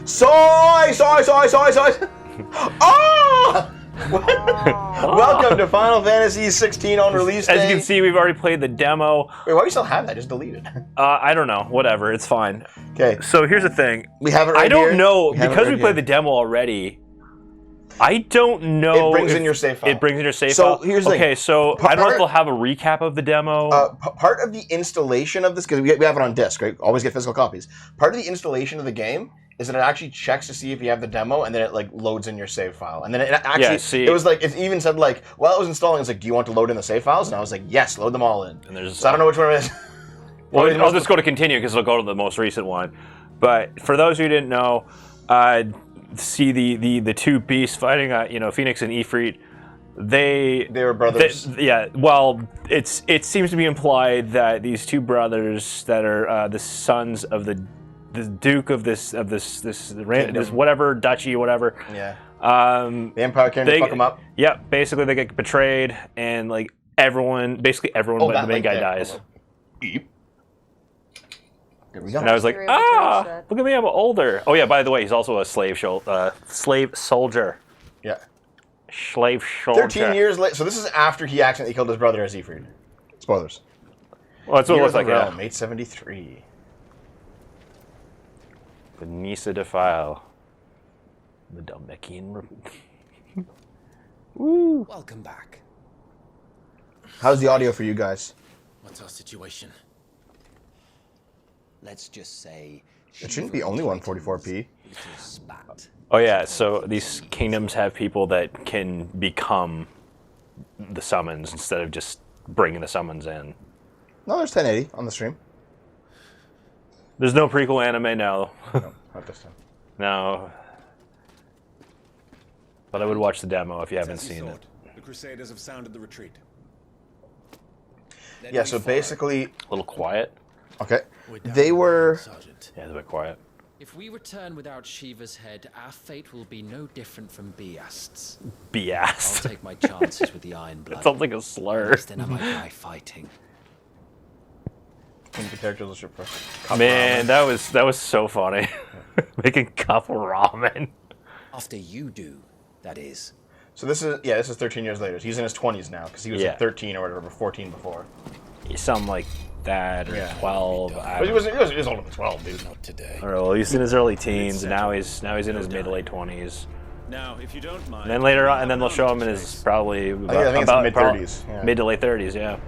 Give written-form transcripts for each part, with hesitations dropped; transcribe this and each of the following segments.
Soy! Oh! Welcome to Final Fantasy 16 on release day. As you can see, we've already played the demo. Wait, why do you still have that? Just delete it. I don't know. Whatever. It's fine. Okay. So here's the thing. We have it right I don't here. know, because we played the demo already, I don't know. It brings in your save file. It brings in your save file. So here's the thing. Okay, so I don't know if they'll have a recap of the demo. Part of the installation of this, because we have it on disc, right? Always get physical copies. Part of the installation of the game is that it actually checks to see if you have the demo, and then it like loads in your save file. And then it actually, it was like, it even said like, while it was installing, it's like, do you want to load in the save files? And I was like, yes, load them all in. And so I don't know which one it is. Well, I'll just go to continue because it'll go to the most recent one. But for those who didn't know, see the two beasts fighting, Phoenix and Ifrit. They were brothers. Well, it seems to be implied that these two brothers that are the sons of the Duke of this whatever duchy, whatever. Yeah. The Empire came to fuck them up. Yeah. Basically, they get betrayed, and like basically everyone but the main guy dies. Here we go. And I was like, look at me, I'm older. Oh yeah, by the way, he's also a slave soldier. Yeah. Slave soldier. 13 years later. So this is after he accidentally killed his brother as Ifrit. Spoilers. Well, that's what it looks like, yeah. 873. The Nisa Defile. The Dalmekian. Woo! Welcome back. How's the audio for you guys? What's our situation? Let's just say... It shouldn't be only 144p. Oh yeah, so these kingdoms have people that can become the summons instead of just bringing the summons in. No, there's 1080 on the stream. There's no prequel anime now. No, not this time. No. But I would watch the demo if you haven't seen it. The Crusaders have sounded the retreat. Yeah, so basically... A little quiet. Okay. They were... Yeah, it's a bit quiet. If we return without Shiva's head, our fate will be no different from Beast's. Beast. I'll take my chances with the Iron Blood. It sounds like a slur. Then I might die fighting. Man, that was so funny. Making cup ramen. After you do, that is. So this is 13 years later. So he's in his 20s now because he was like 13 or whatever, 14 before. Something like that, or 12. But he was older than 12, dude. Not today. Or well, he's in his early teens, and now he's in his mid to late 20s. Now, if you don't mind. And then later on, and then they'll show him in his probably I think it's mid 30s. Yeah. Mid to late 30s, yeah.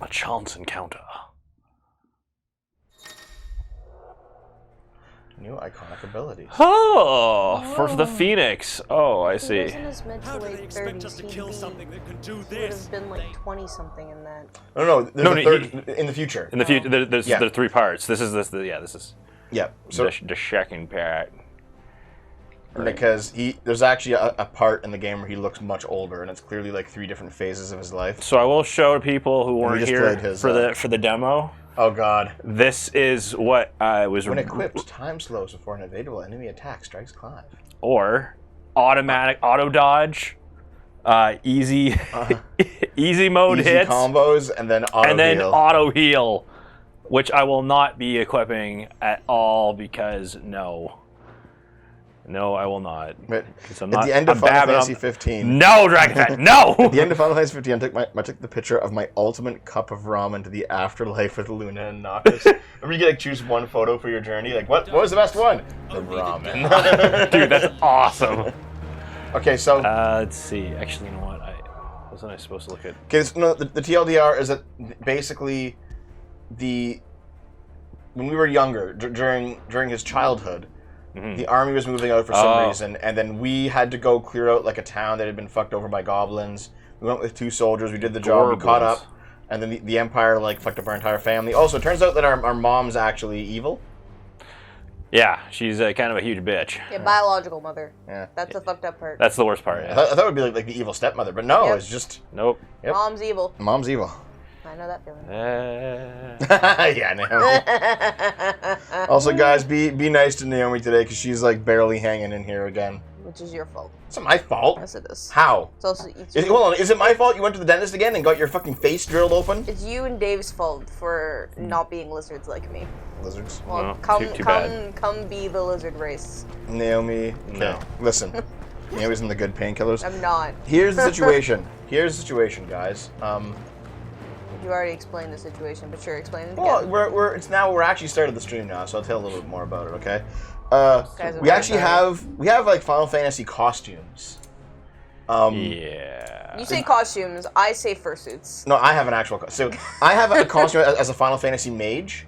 A chance encounter. New iconic abilities. Oh, for the Phoenix. Oh, I see. He was in his mid to late 30s. He would have been like 20-something in that. No, in the future. In the future, there's 3 parts. This is Yeah. So the second part. Because there's actually a part in the game where he looks much older, and it's clearly like 3 different phases of his life. So I will show people who weren't here for the demo. Oh god. This is what was... When equipped, time slows before an evadable enemy attack strikes Clive. Or automatic auto dodge, easy easy mode easy hits, combos, and then auto heal, which I will not be equipping at all because no, I will not. But at the end of Final Fantasy 15... No, Dragonfett, no! At the end of Final Fantasy 15, I took the picture of my ultimate cup of ramen to the afterlife with Luna and Noctis. Remember you get choose one photo for your journey? Like, what was the best one? The ramen. Dude, that's awesome. Okay, so... let's see. Actually, you know what? Wasn't I supposed to look at... Okay, no, the TLDR is that basically when we were younger, during his childhood, the army was moving out for some reason, and then we had to go clear out like a town that had been fucked over by goblins. We went with 2 soldiers, we did the job, we caught up, and then the Empire like fucked up our entire family. Also, it turns out that our mom's actually evil. Yeah, she's kind of a huge bitch. Yeah, biological mother. Yeah. That's the fucked up part. That's the worst part, yeah. I thought it would be like the evil stepmother, but no, it's just... Nope. Yep. Mom's evil. Mom's evil. I know that feeling. Yeah, I know. Also, guys, be nice to Naomi today because she's like barely hanging in here again. Which is your fault. It's not my fault. Yes, it is. How? It's also Hold on, is it my fault you went to the dentist again and got your fucking face drilled open? It's you and Dave's fault for not being lizards like me. Lizards? Well, No, too come bad. be the lizard race. Naomi, No. Listen. Naomi's in the good painkillers. I'm not. Here's the situation. Here's the situation, guys. You already explained the situation, but sure, explain it again. Well, we're actually started the stream now, so I'll tell a little bit more about it, okay? We actually have like Final Fantasy costumes. Yeah. You say costumes, I say fursuits. No, I have an actual so I have a costume as a Final Fantasy mage,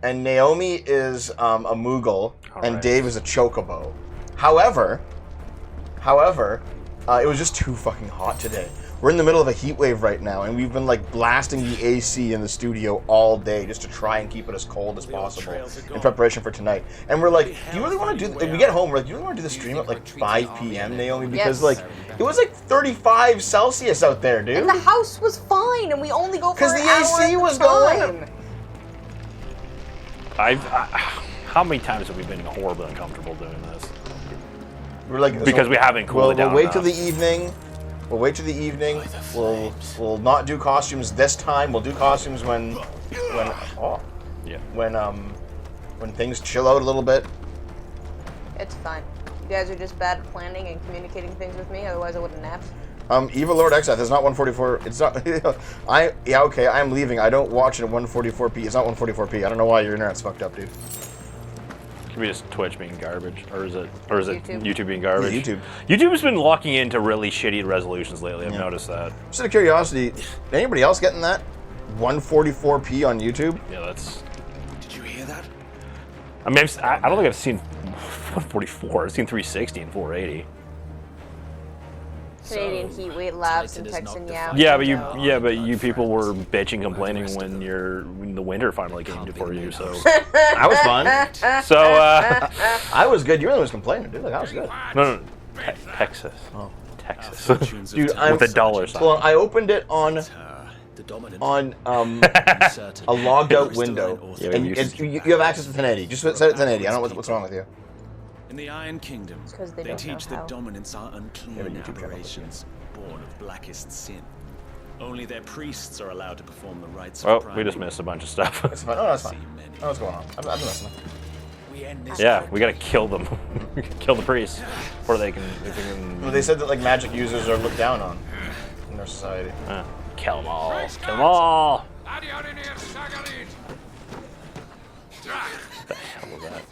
and Naomi is a Moogle, and right. Dave is a Chocobo. However, it was just too fucking hot today. We're in the middle of a heat wave right now, and we've been like blasting the AC in the studio all day just to try and keep it as cold as possible in preparation for tonight. And we're like, do you really want to do? We get home, we're like, do you really want to do the stream at like 5 p.m., Naomi? Because like it was like 35 Celsius out there, dude. And the house was fine, and we only go for an hour Because the AC at was a time. going. How many times have we been horribly uncomfortable doing this? We're like Because we haven't cooled it down. We'll wait till enough. the evening. We'll wait till the evening. We'll not do costumes this time. We'll do costumes when things chill out a little bit. It's fine. You guys are just bad at planning and communicating things with me, otherwise I wouldn't nap. Evil Lord Exath is not 144. It's not. Okay. I'm leaving. I don't watch it at 144p. It's not 144p. I don't know why your internet's fucked up, dude. Could be just Twitch being garbage, or is it YouTube being Yeah, garbage? YouTube. YouTube's been locking into really shitty resolutions lately. I've noticed that. Just out of curiosity, anybody else getting that 144p on YouTube? Yeah, that's. Did you hear that? I mean, I don't think I've seen 144. I've seen 360 and 480. Canadian Heat Weight Labs and Texan Yap. Yeah, but you people were bitching, complaining when the winter finally came for you. So That was fun. so I was good. You were the one who was complaining, dude. Like, I was good. no, Texas. Oh. Texas. Dude, I'm With a dollar sign. Well, I opened it on The dominant. a logged out window, Yeah, and you you have access to 1080. Just set it 1080. I don't know what's wrong with you. In the Iron Kingdom, 'cause they they don't teach know that how. dominants are Yeah, unclean but YouTube channel. aberrations, born of blackest sin. Only their priests are allowed to perform the rites Oh, of we primary. just missed a bunch of stuff. It's fine. Oh, that's See fine. many. Oh, what's going on? I've been listening. We end this. Yeah, we gotta kill them. Kill the priests before they can. Well, they said that like magic users are looked down on in their society. Kill them all. Kill them all. What the hell was that?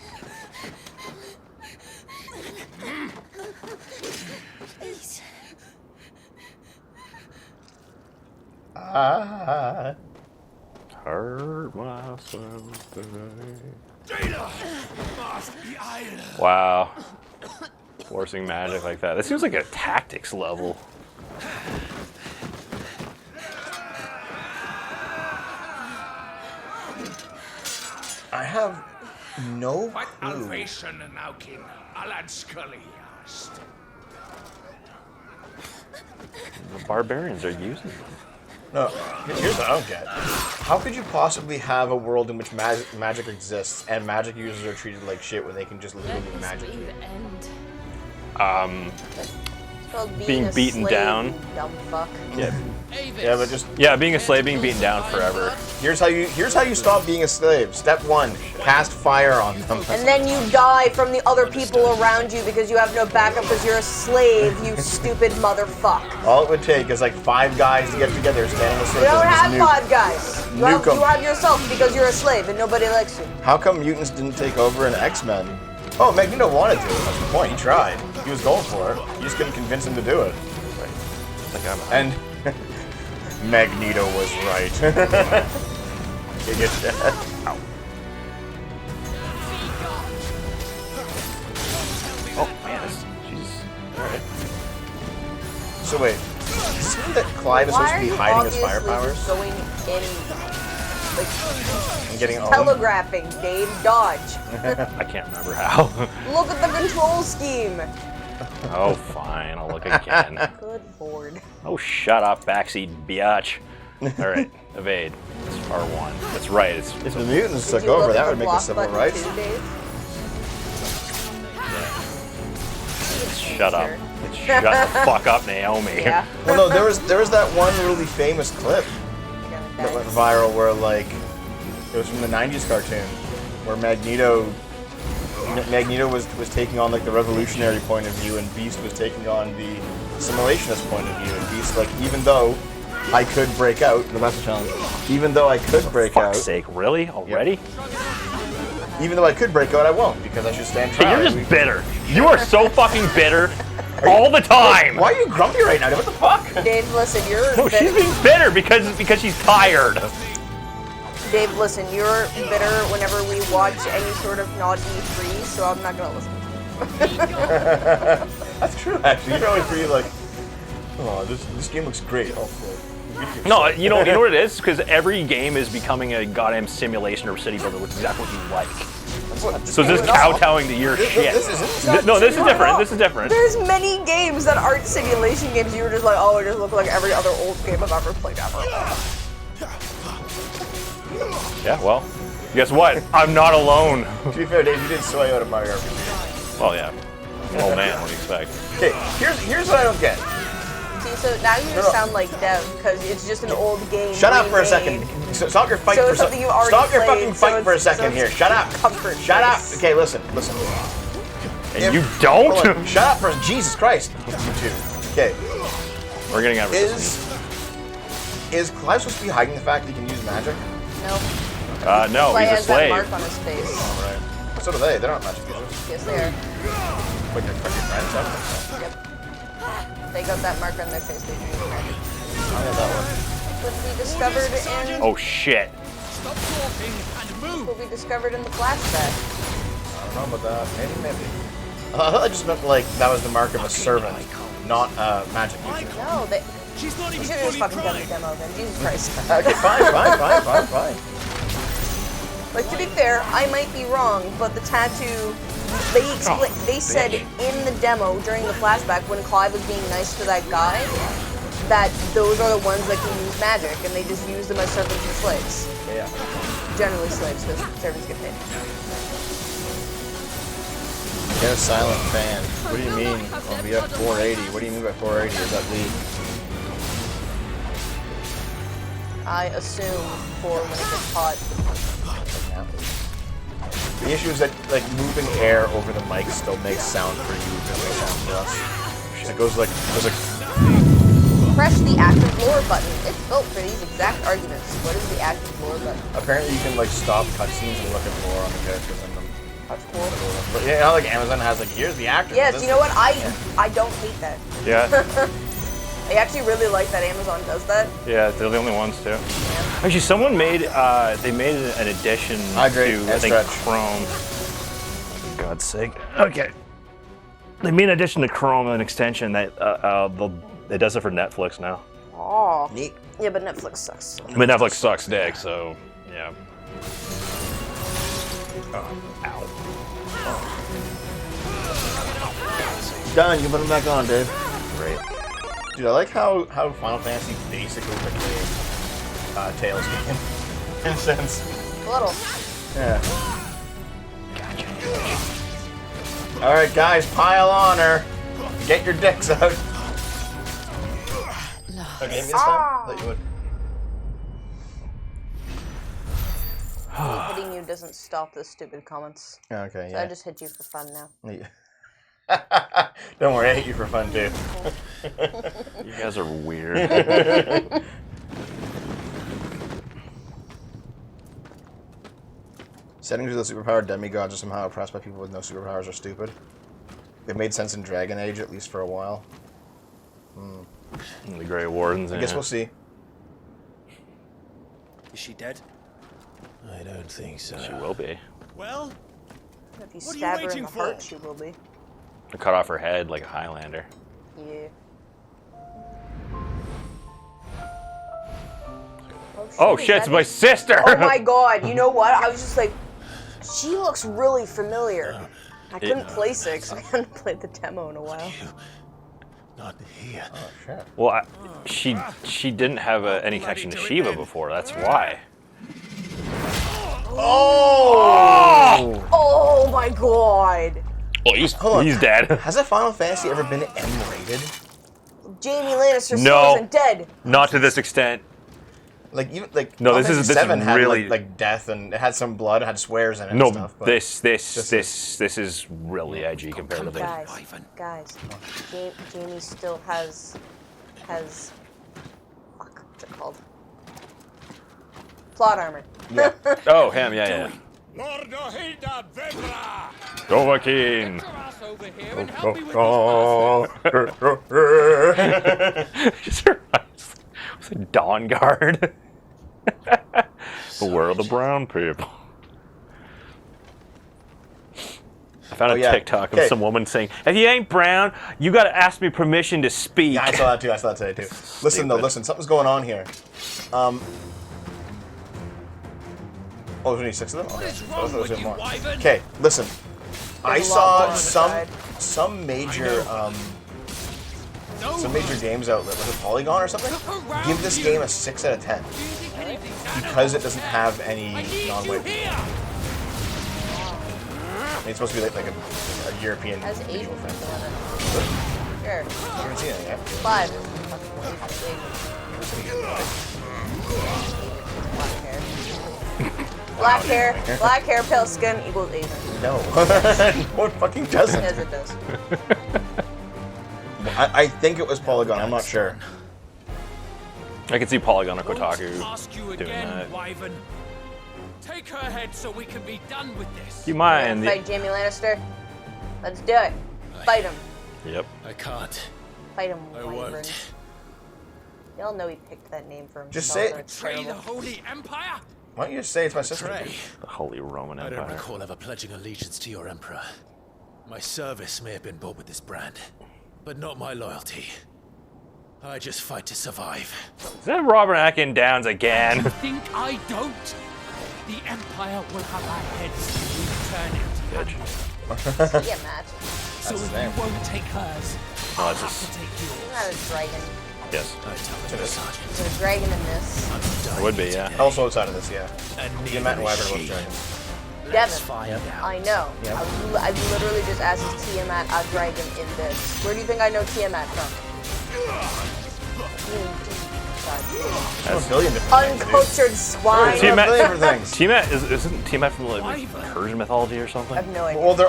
Hurt myself today. Wow. Forcing magic like that. This seems like a tactics level. I have no clue. The barbarians are using them. No, here's what I don't get. How could you possibly have a world in which magic exists and magic users are treated like shit when they can just literally magic you? Being a beaten slave, down. you dumb fuck. Yeah, but just Being a slave, being beaten down forever. here's how you stop being a slave. Step 1, cast fire on them. And then you die from the other people around you because you have no backup because you're a slave, you stupid motherfucker. All it would take is like 5 guys to get together, stand in a circle, You don't and just have nuke. 5 guys. You Nuke 'em. have yourself because you're a slave and nobody likes you. How come mutants didn't take over in X-Men? Oh, Magneto wanted to. That's the point. He tried. He was going for it. You just couldn't convince him to do it. And Magneto was right. You get that? Ow. Oh man, Jesus. Alright. So wait, does this mean that Clive is supposed to be hiding his fire powers Going in, like, and getting owned? telegraphing, Dave, dodge. I can't remember how. Look at the control scheme. Oh, fine. I'll look again. Good lord. Oh, shut up, backseat biatch. Alright, evade. It's R1. That's right. It's If the mutants Did took you look over, at that the would make the block civil button rights. too, Dave? Shut up. Shut the fuck up, Naomi. Yeah. Well, no, there was that one really famous clip that went viral where like it was from the '90s cartoon where Magneto was taking on like the revolutionary point of view, and Beast was taking on the simulationist point of view. And Beast like, even though I could break out, no, that's a challenge. Even though I could break out, For fuck's sake, really? Already? even though I could break out, I won't because I should stand trial. Hey, you're just bitter. You are so fucking bitter all the time. Why are you grumpy right now? What the fuck? Dave, listen, you're No, bitter. she's being bitter because she's tired. Dave, listen, you're bitter whenever we watch any sort of not E3, so I'm not gonna listen to you. That's true, actually. You're always pretty like, oh, this game looks great. Oh, cool. No, you know what it is? Because every game is becoming a goddamn simulation or city builder, which is exactly what you like. So is this kowtowing to your shit? This isn't. No, this is different. This is different. There's many games that aren't simulation games. You were just like, oh, it just looks like every other old game I've ever played ever. Yeah, well, guess what? I'm not alone. To be fair, Dave, you did soy out of Mario RPG. Well, yeah. Oh man, what do you expect? Okay, here's what I don't get. See, so now you just sound like Dev, because it's just an old game. Shut up for a remade. second. Stop your fight So for it's something you've already Stop your played, fucking so fight for a it's- second so here. it's Shut up. comfort Shut up. place. Okay, listen. And you don't? Hold on. Shut up for Jesus Christ. You two. Okay. We're getting out of this. Is Clive supposed to be hiding the fact that he can use magic? No. No, Clay he's a has that slave. mark on his face. Alright. So do they. They're not magic users. Yes, they are. Like their fucking friends. I don't think so. Yep. They got that mark on their face. They do magic. I have that one. What we discovered in Oh shit. what we discovered in the flashback. I don't know about that. Maybe. I thought I just meant like that was the mark of a servant, not a magic user. No, they. You should have just fucking done the demo then. Jesus Christ. Okay, fine. Like, to be fair, I might be wrong, but the tattoo, they said in the demo during the flashback when Clive was being nice to that guy, that those are the ones that can use magic, and they just use them as servants and slaves. Yeah. Generally slaves, because servants get paid. Get a silent fan. What do you mean? Oh, we have 480. What do you mean by 480? Is that lead? I assume for when it gets hot. The issue is that like moving air over the mic still makes sound for you than it sounds for us. It goes like Press the active lore button. It's built for these exact arguments. What is the active lore button? apparently you can like stop cutscenes and look at lore on the characters in them. That's cool. But yeah, you know, like Amazon has like here's the actor. Yes, you know what? I don't hate that. Yeah. I actually really like that Amazon does that. Yeah, they're the only ones too. Actually, someone made they made an addition to I think stretch. Chrome. For God's sake. Okay. They made an addition to Chrome, an extension that it does it for Netflix now. Oh. Neat. Yeah, but Netflix sucks. But Netflix sucks dick, so yeah. Oh, ow. Done. You put them back on, Dave. Great. Dude, I like how Final Fantasy basically became Tales game. In a sense. A little. Yeah. Alright guys, pile on her. Get your dicks out. Okay, this time? I thought you would. Hitting you doesn't stop the stupid comments. Okay, So yeah. I just hit you for fun now. Don't worry, I hate you for fun too. You guys are weird. Settings of the superpowered demigods are somehow oppressed by people with no superpowers are stupid. They've made sense in Dragon Age, at least for a while. The Grey Wardens. I guess we'll see. Is she dead? I don't think so. She will be. Well, If you What are you stab her in waiting the for? heart, she will be. They cut off her head like a Highlander. Yeah. Oh is shit, it's that my it? sister! Oh my god, you know what? I was just like, she looks really familiar. I couldn't place it because I hadn't played the demo in a while. Not here. Oh shit. Well, she didn't have any connection to Shiva before. That's why. Oh! Oh my god! Oh, he's Hold on. dead. Has a Final Fantasy ever been M-rated? Jamie Lannister still No. isn't dead. Not to this extent. Like even like No, Final this is- Fantasy this is 7 had really- like death and it had some blood, it had swears in it No, and stuff. But this is really edgy comparatively. Guys, Jamie still has fuck, what's it called? Plot armor. yeah. Oh, him, yeah. Dovahkiin. Just her eyes. It's like Dawn Guard. Beware of the brown people. I found a TikTok of some woman saying, if you ain't brown, you gotta ask me permission to speak. Yeah, I saw that today too. Listen though, something's going on here. Oh, there's only 6 of them? Okay. There's more. Okay, listen. I saw some major games outlet, was it Polygon or something? Give this game a 6 out of 10. Because it doesn't have any non-white people. It's supposed to be like a European Has video Asian thing. people in it. Sure. I haven't seen it yet. 5. Black hair, pale skin equals Asian. No. No, it fucking doesn't. Yes, it does. I think it was Polygon, I'm not sure. I can see Polygon or Kotaku Ask you doing again, that. Wyvern. Take her head so we can be done with this. You mind? Fight Jamie Lannister. Let's do it. Fight him. Yep. I can't. Fight him, I Wyvern. won't. Y'all know he picked that name for himself. Just say it. or it's Betray the terrible. Holy Empire? Why don't you just say it's my sister? Betray. The Holy Roman I don't Empire. recall ever pledging allegiance to your emperor. My service may have been bought with this brand, but not my loyalty. I just fight to survive. Is that Robert Atkin Downs again? Think I don't? The Empire will have our heads if we turn it. Yeah, Matt. So his if name. you won't take hers, Oh, I'll it's have just- to take He's yours. not a dragon. Yes. I tell the sergeant. There's a dragon in this. It would be, yeah. Also outside of this, yeah. And You Matt and Wyvern are both dragons. Let's Devin. fire now. I know. Yeah. I've literally just asked is Tiamat a dragon in this. Where do you think I know Tiamat from? There's a billion different things, dude. Uncultured swine. There's a Tiamat- billion different things. Tiamat isn't Tiamat from like Persian mythology or I something? have no idea. Well, they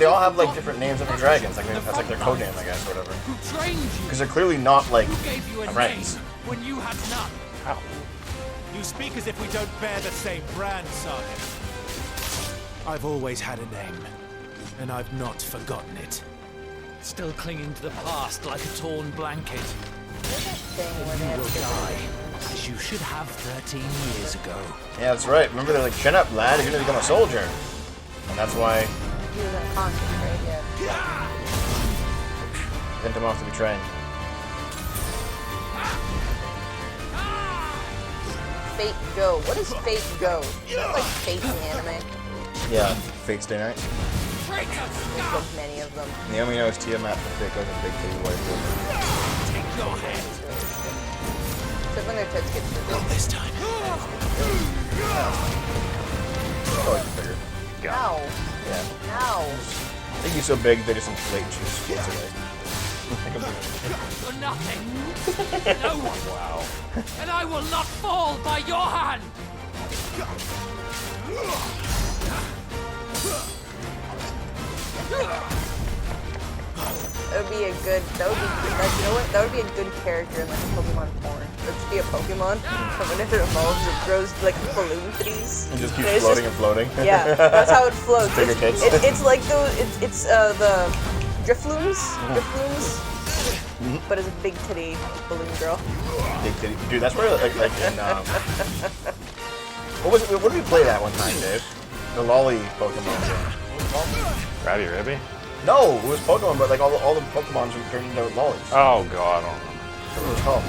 all have like different names of the dragons. Like that's like their code name, I guess, or whatever. Who trained you? Because they're clearly not like Who gave you a friends. name when you had none? Ow. You speak as if we don't bear the same brand, Sergeant. I've always had a name, and I've not forgotten it. Still clinging to the past like a torn blanket. Thing where they You have will different die, as you should have 13 years ago. Yeah, that's right. Remember, they're like, chin up, lad. You're gonna become a soldier, and that's why He was unconscious, right? Yeah. sent him off to be trained. Fate Go. What is Fate Go? Is that like Fate in the anime? Yeah, Fate Stay Night. There's like many of them. The only know is Tiamat from Fate goes a big titty wife. Except when their tits get too big. This time. Oh, you figure. Ow. Yeah. Ow. I think he's so big they just inflate and she just floats away. For nothing. No one. Wow. And I will not fall by your hand. That would be a good, that would be, like, you know what? That would be a good character in like a Pokemon porn. Let's be a Pokemon, and whenever it evolves, it grows like balloon titties. And just keeps And it's floating and floating. Yeah, that's how it floats. Bigger It's, tits. it's like it's the Drifloons, but it's a big titty balloon girl. Big titty. Dude, that's where like in what was it? What did we play that one time, Dave? The lolly Pokemon game. Rabby Ribby? No, it was Pokemon, but like all the Pokemons were turned into lollies. Oh god, I don't remember. That's what it was called.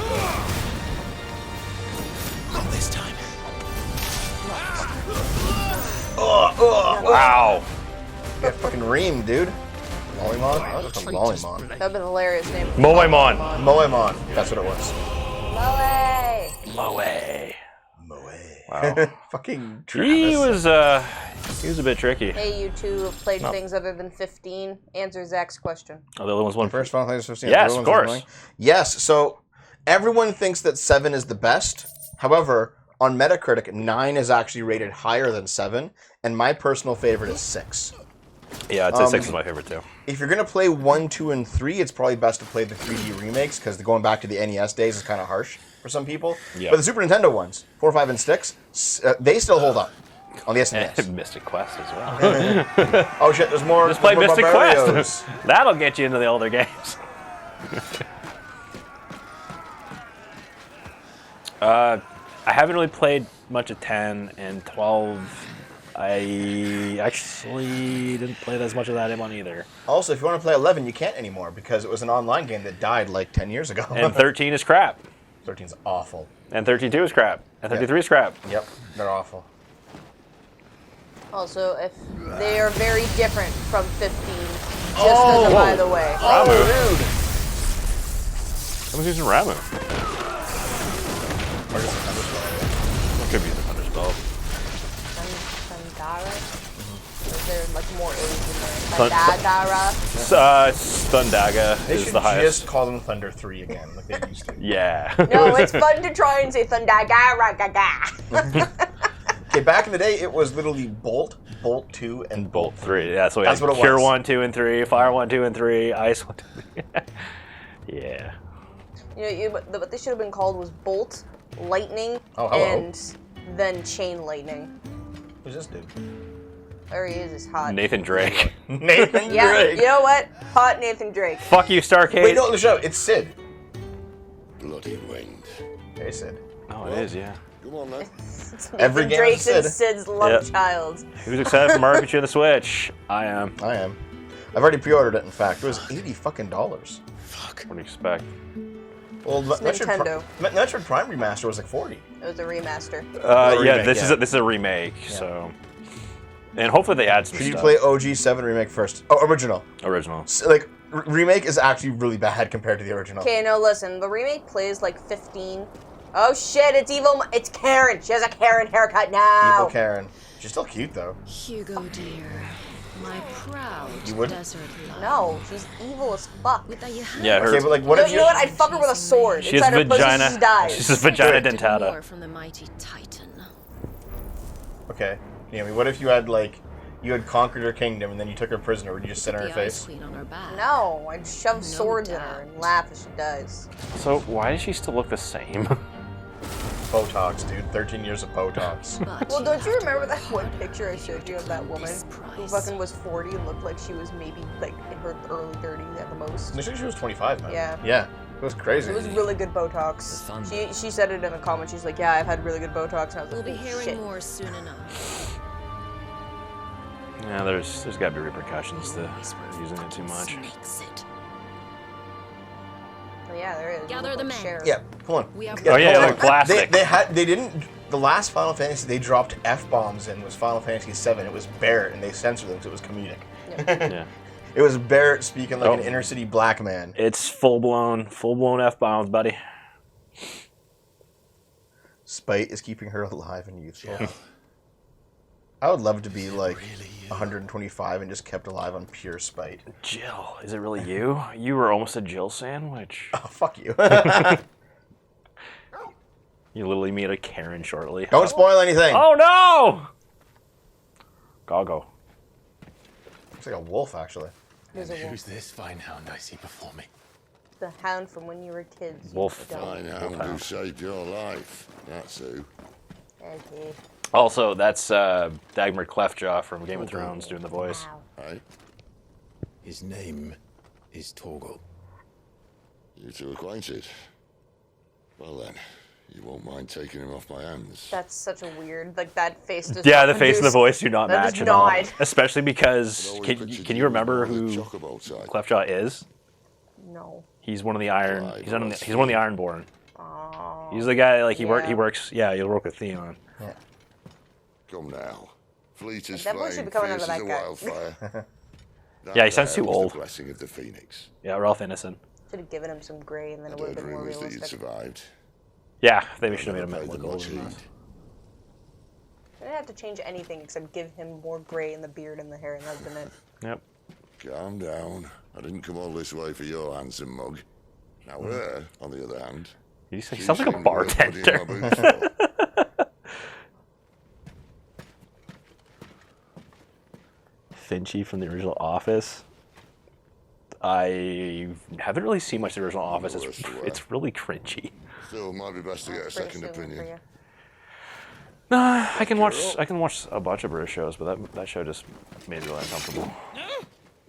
Not this time. Wow. Yeah, fucking Ream, dude. Lollymon? I was called Lollymon. That'd have been a hilarious name. Moemon. Moemon. That's what it was. Moe. Moe. Moe. Wow. Fucking Travis. He was a bit tricky. Hey, you two have played things other than 15. Answer Zach's question. Oh, the other one's one First Final Fantasy 15. Yes, of course. Yes, so everyone thinks that 7 is the best. However, on Metacritic, 9 is actually rated higher than 7, and my personal favorite is 6. Yeah, I'd say 6 is my favorite too. If you're going to play 1, 2, and 3, it's probably best to play the 3D remakes, because going back to the NES days is kind of harsh for some people. Yeah. But the Super Nintendo ones, 4, 5, and 6, they still hold up on the SNES. And Mystic Quest as well. Oh shit, there's more. Just play more Mystic Barbarios. Quest. That'll get you into the older games. I haven't really played much of 10 and 12. I actually didn't play as much of that one either. Also, if you want to play 11, you can't anymore because it was an online game that died like 10 years ago. And 13 is crap. 13's awful. And 32 is crap. And 33 is crap. Yep, they're awful. Also, if they are very different from 15, just as a by the way. Ramu. Oh, Someone's using Ramu. Or just a thunderstorm. Could be the Thunderspell. Thundara? Is there like more A's in Thun- there? Thundara? Thundaga They is should the highest. just call them Thunder 3 again, like they used to. Yeah. No, it's fun to try and say Thundagara gaga. Okay, back in the day, it was literally Bolt, Bolt 2, and Bolt 3. Yeah, so we That's had what it Cure was. 1, 2, and 3, Fire 1, 2, and 3, Ice 1, 2, 3. Yeah. What they should have been called was Bolt, Lightning, Oh, hello. and then Chain Lightning. Who's this dude? There he is hot. Nathan Drake. Nathan Yeah, Drake. you know what? Hot Nathan Drake. Fuck you, Starcade. Wait, no, the show. It's Sid. Bloody wind. Hey, Sid. Oh, it is, yeah. Come on, then. It's Every Nathan game Drake's is and Sid. Sid's love Yep. child. Who's excited for Mario Kart the Switch? I am. I am. I've already pre-ordered it, in fact. It was $80 fucking dollars. Fuck. What do you expect? Well, Nintendo. Metroid Prime Remaster was like 40. It was a remaster. Yeah, remake, this yeah. is a remake, so. And hopefully they add some Should you stuff. play OG 7 Remake first? Oh, original. Original. Like, remake is actually really bad compared to the original. Okay, no, listen. The remake plays like 15. Oh shit, it's evil. It's Karen. She has a Karen haircut now. Evil Karen. She's still cute, though. Hugo, dear, my proud You wouldn't? desert love. No, she's evil as fuck. With a Yeah, her. Okay, but like, what You if know what? I'd fuck her with a sword. She has Inside her pussy, vagina. she dies. She's a vagina More dentata. from the mighty Titan. Okay. You know, what if you had, like, you had conquered her kingdom and then you took her prisoner? Would you just sit on her The face? Ice Queen on her back. No, I'd shove swords in her and laugh as she dies. So why does she still look the same? Botox, dude. 13 years of Botox. But Well, don't you have to remember that afford one picture I showed you of that woman this who price. fucking was 40 and looked like she was maybe like in her early 30s at the most? Initially, she was 25, man. Yeah. Yeah. It was crazy. It was really good Botox. She said it in a comment. She's like, yeah, I've had really good Botox. And I was We'll like, be "Oh, hearing shit." more soon enough. Yeah, there's got to be repercussions to using it too much. Makes it. Oh, yeah, there is. Gather Look the like men. Cher. Yeah, come on. We are Oh yeah, hold like on. plastic. They didn't. The last Final Fantasy they dropped F-bombs in was Final Fantasy VII. It was Barrett, and they censored them because it was comedic. Yeah. It was Barrett speaking like Oh. an inner city black man. It's full blown F-bombs, buddy. Spite is keeping her alive and youthful. I would love to be like 125 and just kept alive on pure spite. Jill, is it really you? You were almost a Jill sandwich. Oh, fuck you. You literally meet a Karen shortly. Don't spoil anything. Oh no! Goggo. Looks like a wolf, actually. There's a wolf. Who's this fine hound I see before me? The hound from when you were kids. you Wolf. dumb. I know who saved your life. That's who. Okay. Also, that's Dagmar Cleftjaw from Game of Thrones doing the voice. Wow. Hey, His name is Torgal. you two acquainted? Well then, you won't mind taking him off my hands. That's such a weird, like that face does Yeah, not the face and the produce- voice do not that match does at all. not. Especially because, I'd always can pictured you remember with who a chocobo type. Cleftjaw is? No. He's one of the Iron. Right, He's well, one of the Ironborn. Oh. He's the guy like he Yeah. works. Yeah, he'll work with Theon. Come now. Fleet as That boy should flame, be coming fierce under as a that guy. wildfire. That Yeah, he sounds there too was old. The blessing of the Phoenix. Yeah, Ralph Innocent. Should have given him some gray and then it I'd would have heard been more rumors that you'd realistic. survived. Yeah, maybe should have made him Never paid look them older much than heed. that. didn't have to change anything except give him more gray in the beard and the hair, and that's been it. Yep. Calm down. I didn't come all this way for your handsome mug. Now her, on the other hand... He sounds like a bartender. Finchy from the original Office. I haven't really seen much of the original Office. It's really cringy. Still, might be best to get a second opinion. Nah, I can watch a bunch of British shows, but that show just made me really uncomfortable.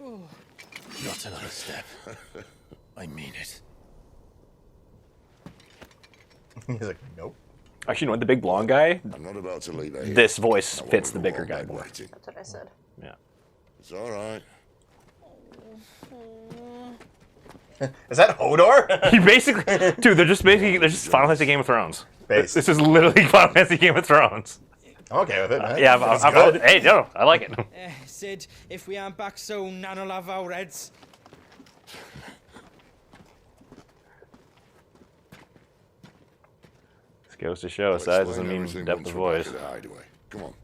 Not another step. I mean it. He's like, nope. Actually, you know what? The big blonde guy. I'm not about to leave it here. This voice fits the bigger guy more. That's what I said. Yeah. It's all right. Is that Hodor? He basically, dude, they're just Final Fantasy Game of Thrones. Base. This is literally Final Fantasy Game of Thrones. I'm okay with it, man. Yeah, hey, no, I like it. Sid, if we aren't back soon, Nan'll have our heads. This goes to show, size doesn't mean depth of voice. Come on.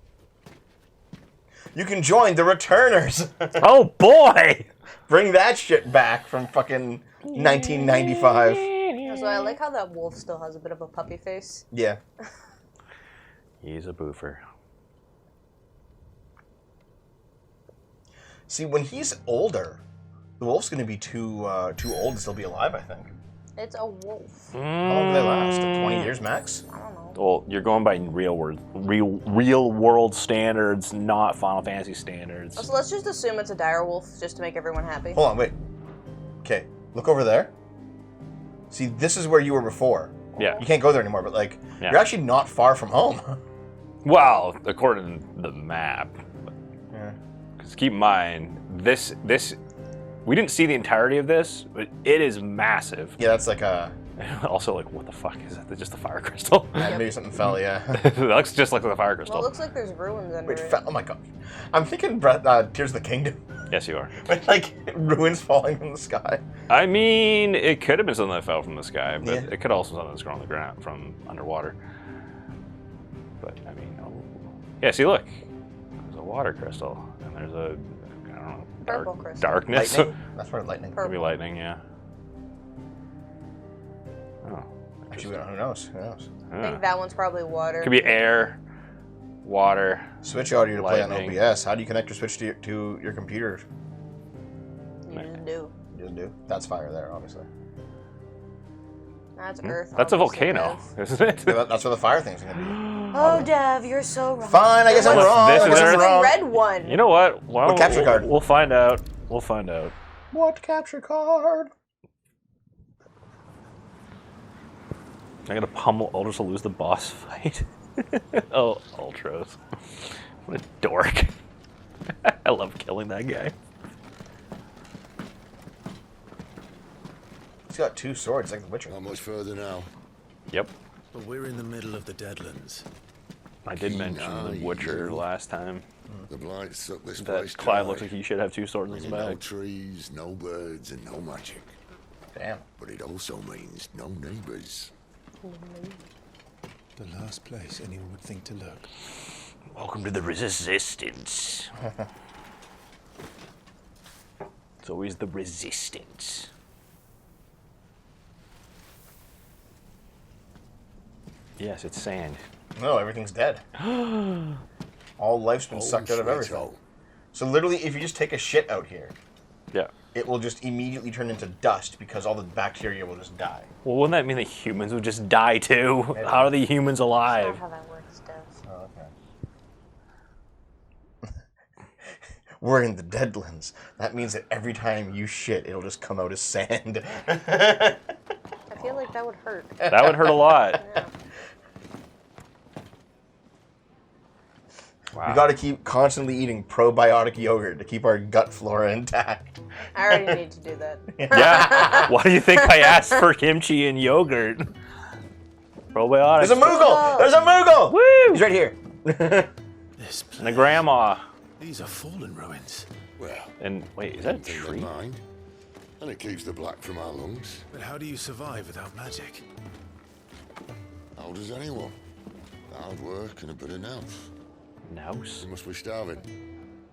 You can join the Returners. Oh boy! Bring that shit back from fucking 1995. So I like how that wolf still has a bit of a puppy face. Yeah. He's a boofer. See, when he's older, the wolf's going to be too old to still be alive, I think. It's a wolf. How long do they last? 20 years max? I don't know. Well, you're going by real world standards, not Final Fantasy standards. So let's just assume it's a dire wolf, just to make everyone happy. Hold on, wait. Okay, look over there. See, this is where you were before. Yeah. You can't go there anymore, but like, you're actually not far from home. Well, according to the map. Yeah. Because keep in mind, this we didn't see the entirety of this, but it is massive. Yeah, that's like a... Also, like, what the fuck is that? Just a fire crystal? Yeah, maybe something fell, yeah. It looks just like a fire crystal. Well, it looks like there's ruins under it. Oh my god. I'm thinking Tears of the Kingdom. Yes, you are. With, like, ruins falling from the sky. I mean, it could have been something that fell from the sky, but Yeah. it could also be something that's grown on the ground from underwater. But, I mean, yeah, see, look. There's a water crystal, and there's a, I don't know, Purple crystal. darkness. Lightning? That's where lightning. Could be lightning, yeah. Oh. Actually, who knows? Who knows? I think that one's probably water. Could be air, water. Switch audio to play on lightning. OBS. How do you connect your Switch to your computer? You just do. You just do. That's fire there, obviously. That's Earth. That's a obviously, volcano, Dev. isn't it? Yeah, that's where the fire thing's gonna be. Oh, Dev, you're so wrong. Fine, I guess I'm wrong. This I is guess I'm Earth. The wrong. red one. You know what? Well, What capture card? We'll find out. We'll find out. What capture card? I'm gonna pummel Ultras to lose the boss fight. Oh, Ultras. What a dork. I love killing that guy. He's got two swords like the Witcher. Not much further now. Yep. But we're in the middle of the Deadlands. I did mention the Witcher last time. The blight sucked this place That Clive dry. looks like he should have two swords in his No bag. trees, no birds, and no magic. Damn. But it also means no neighbors. The last place anyone would think to look. Welcome to the Resistance. It's always the Resistance. Yes, it's sand. No, everything's dead. All life's been sucked out of everything. Sweato. So literally, if you just take a shit out here, Yeah. it will just immediately turn into dust because all the bacteria will just die. Well, wouldn't that mean the humans would just die too? Maybe. How are the humans That's alive? not how that works, Dev. Oh, okay. We're in the Deadlands. That means that every time you shit, it'll just come out as sand. I feel like that would hurt. That would hurt a lot. Yeah. Wow. We got to keep constantly eating probiotic yogurt to keep our gut flora intact. I already need to do that. Yeah. Why do you think I asked for kimchi and yogurt? Probiotics. There's a Moogle! There's a Moogle! Woo! He's right here. This place. And a grandma. These are fallen ruins. Well, And wait, is that a think they tree? mind. And it keeps the black from our lungs. But how do you survive without magic? How does anyone? Hard work and a bit of nous. Nouse? You must be starving.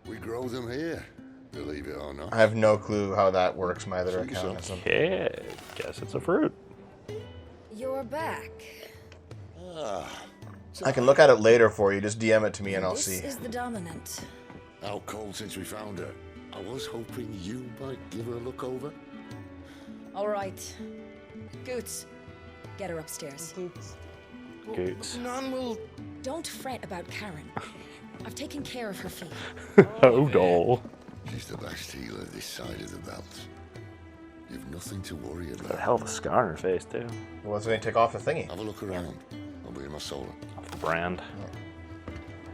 We grow them here, believe it or not. I have no clue how that works. My other account is Okay, guess it's a fruit. You're back. I can look at it later for you. Just DM it to me and I'll see. This is the dominant. Out cold since we found her. I was hoping you might give her a look over. All right. Goots, get her upstairs. Goots. None will. Don't fret about Karen. I've taken care of her feet. Oh, doll. She's the best healer this side of the belt. You've nothing to worry A about. hell of a scar on her face, too. Well, let's go take off the thingy. Have a look around. I'll be in my solar. Off the brand.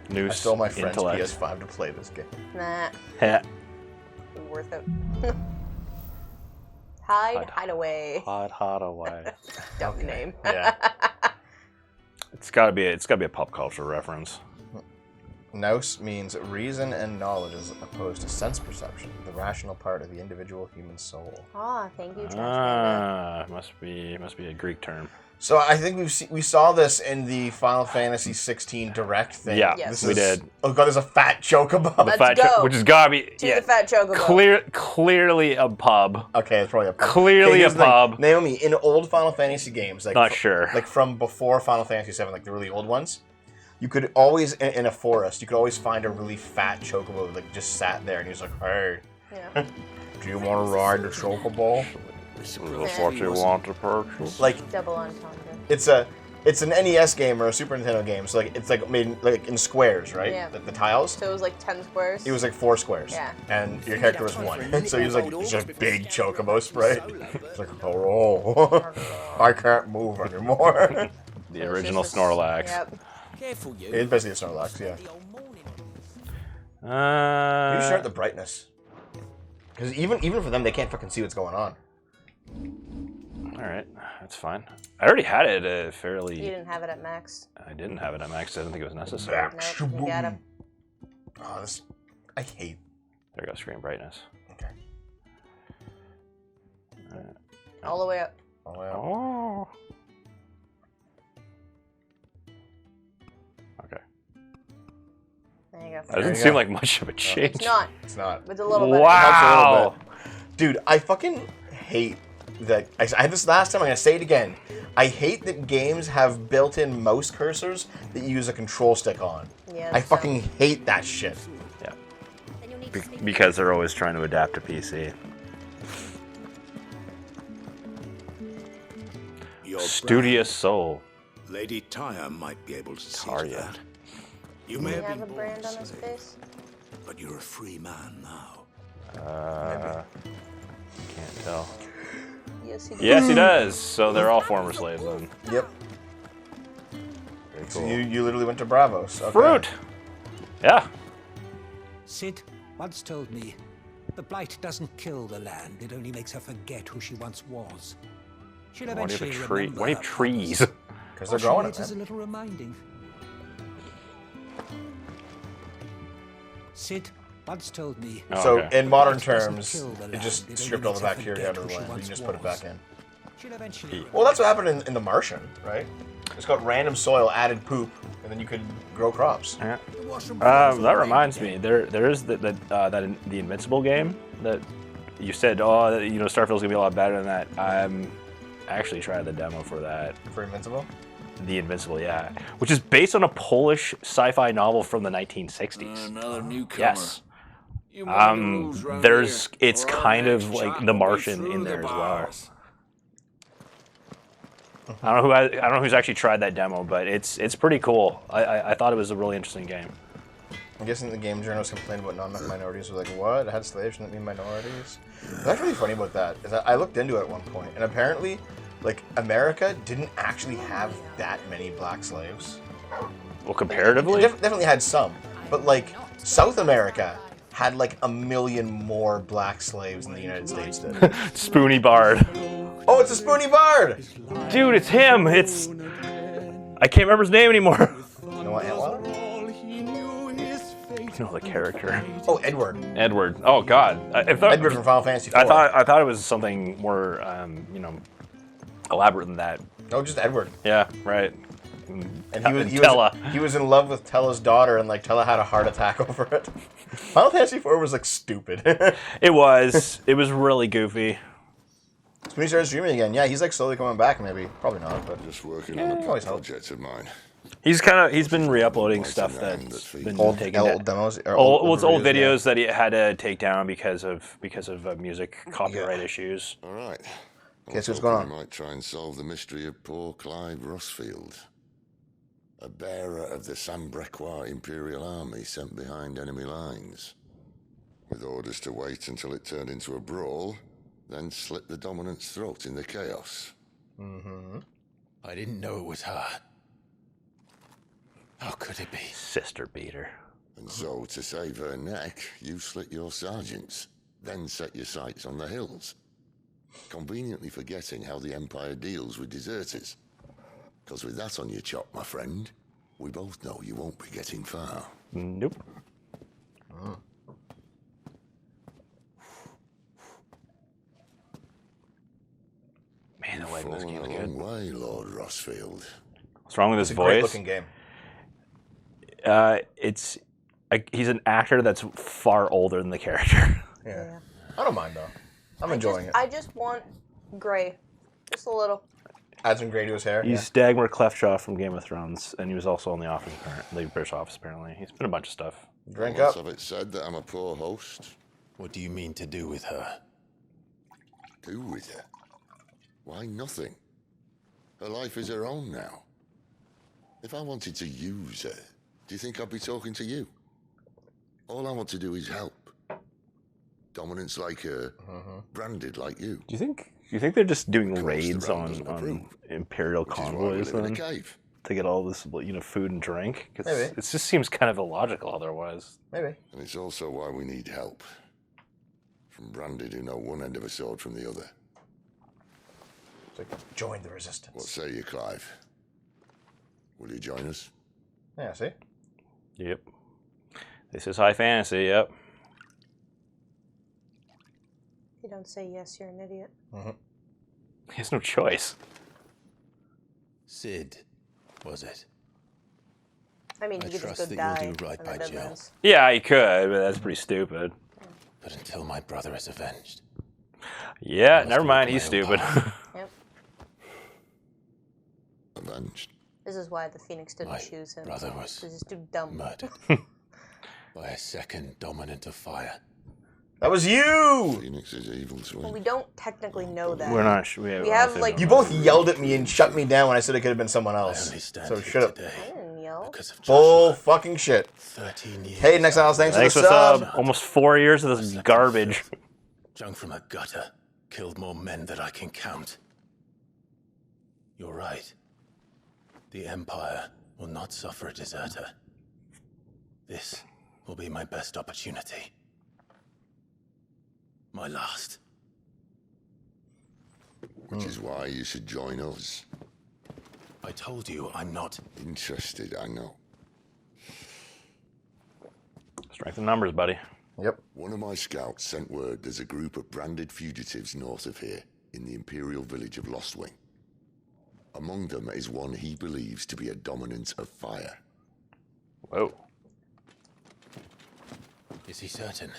I Noose. stole my friend's intellect. PS5 to play this game. Nah, Heh. worth it. Hide away. Hot away. Dumb name. Yeah. It's gotta be a pop culture reference. Nous means reason and knowledge as opposed to sense perception, the rational part of the individual human soul. Ah, thank you, translator. Ah, must be a Greek term. So I think we saw this in the Final Fantasy 16 Direct thing. Yeah, Yes. we did. Oh god, there's a fat chocobo. Let's Fat go. which has gotta be To the fat chocobo. clearly a pub. Okay, it's probably a pub. Clearly here's a the thing. pub. Naomi, in old Final Fantasy games, like Not sure. like from before Final Fantasy 7, like the really old ones, you could always in a forest, you could always find a really fat chocobo that just sat there, and he was like, "Hey, Yeah. do you want to ride the chocobo?" Is this what you want to purchase? Like Double entendre. it's an NES game or a Super Nintendo game, so like it's like made like in squares, right? Yeah. The tiles. So it was like 10 squares. It was like 4 squares. Yeah. And your character was 1. So he was like just a big chocobo sprite. It's like, oh, I can't move anymore. The original Snorlax. Yep. Careful, you. It's basically a Snorlax, yeah. You start the brightness. Because even for them, they can't fucking see what's going on. All right, that's fine. I already had it fairly. You didn't have it at max. I didn't have it at max. I didn't think it was necessary. Nope, you got him. Oh, this I hate. There goes screen brightness. Okay. All the way up. Oh, wow. Oh. Okay. There you go. That doesn't seem like much of a change. It's not. It's not. It's a little bit. Wow. Dude, I fucking hate that. I had this last time, I'm gonna say it again. I hate that games have built-in mouse cursors that you use a control stick on. Yeah, I fucking hate that shit. Yeah. Because they're always trying to adapt to PC. Your Studious soul. Lady Tyre might be able to see to Tarja. that. You Does may he have have a been brand born on his slave, face? but you're a free man now. Can't tell. Yes, he does. Yes, he does. So they're all former slaves then. Yep. Very So cool. you literally went to Bravos. Okay. Fruit. Yeah. Sid once told me, the blight doesn't kill the land, it only makes her forget who she once was. She'll Why do you eventually have a tree? remember Why do you her have trees? Because they're growing it it, as a man. little reminding. Sid once told me. Oh, So okay. in modern Blight doesn't terms, kill the it land, just it stripped only all the makes her bacteria out of the forget land. who You she just put it once back in. She'll eventually. Well, that's what happened in The Martian, right? It's got random soil, added poop, and then you could grow crops. Yeah. That reminds me. There is that in the Invincible game that you said, oh, you know, Starfield's gonna be a lot better than that. I actually tried the demo for that. For Invincible? The Invincible, yeah, which is based on a Polish sci-fi novel from the 1960s. Another newcomer. Yes. You know the rules round There's here, it's or our kind of next like shot The will be Martian through in the there as well. bars. I don't know who's actually tried that demo, but it's pretty cool. I thought it was a really interesting game. I'm guessing the game journalists complained about not enough minorities. Were like, what? It had slaves, shouldn't it mean minorities? That's really funny about that. Is that I looked into it at one point, and apparently, like, America didn't actually have that many black slaves. Well, comparatively, It definitely had some, but like South America had like 1 million more black slaves than the United States did. Spoony Bard. Oh, it's a Spoony Bard! Dude, it's him. It's I can't remember his name anymore. You know what, Antwell? You know the character. Oh, Edward. Edward. Oh God. I thought Edward from Final Fantasy IV. I thought it was something more elaborate than that. No, just Edward. Yeah. Right. And he was in love with Tella's daughter, and like Tella had a heart attack over it. Final Fantasy IV was like stupid. It was really goofy. So when he started streaming again, yeah, he's like slowly coming back. Maybe, probably not, but just working on a project of mine. He's been re-uploading stuff that's been taken down. Old demos, old videos that he had to take down because of music copyright issues. All right. Okay, so what's going on? I might try and solve the mystery of poor Clive Rossfield, a bearer of the Sambrequois Imperial Army sent behind enemy lines, with orders to wait until it turned into a brawl, then slit the dominant's throat in the chaos. Mm-hmm. I didn't know it was her. How could it be? Sister beater. And so, to save her neck, you slit your sergeants, then set your sights on the hills, conveniently forgetting how the Empire deals with deserters. Because with that on your chop, my friend, we both know you won't be getting far. Nope. Oh. Man, the lighting in this game is good. A long way, Lord Rossfield. What's wrong with his voice? Great looking game. He's an actor that's far older than the character. Yeah. I don't mind though. I'm enjoying it. I just want gray, just a little. Add some gray to his hair. He's Dagmar Cleftjaw from Game of Thrones, and he was also on the Office, the British Office. Apparently, he's been a bunch of stuff. Drink up. Have it said that I'm a poor host? What do you mean to do with her? Do with her? Why nothing? Her life is her own now. If I wanted to use her, do you think I'd be talking to you? All I want to do is help. Dominants like her, branded like you. Do you think they're just doing raids on Imperial convoys then to get all this food and drink? Maybe. It just seems kind of illogical otherwise. Maybe. And it's also why we need help from branded who know one end of a sword from the other. It's like join the resistance. What say you, Clive? Will you join us? Yeah. See. Yep. This is high fantasy. Yep. If you don't say yes, you're an idiot. He has no choice. Sid, was it? I mean, I he could trust just go that die. you'll do right by Jill. Yeah, he could, but that's pretty stupid. But until my brother is avenged. Yeah, never mind. He's stupid. Yep. Avenged. This is why the Phoenix didn't choose him. Brother was because he's too dumb. Murdered by a second dominant of fire. That was you! Phoenix is evil twin. Well, we don't technically know that. We're not sure. We have like you both yelled at me and shut me down when I said it could have been someone else. So shut up. I didn't yell. Bull fucking shit. 13 years. Hey, next Alex, thanks for the sub. Almost 4 years of this garbage. Junk from a gutter killed more men than I can count. You're right. The Empire will not suffer a deserter. This will be my best opportunity. My last. Which is why you should join us. I told you I'm not interested, I know. Strength in numbers, buddy. Yep. One of my scouts sent word there's a group of branded fugitives north of here, in the Imperial village of Lostwing. Among them is one he believes to be a dominant of fire. Whoa. Is he certain?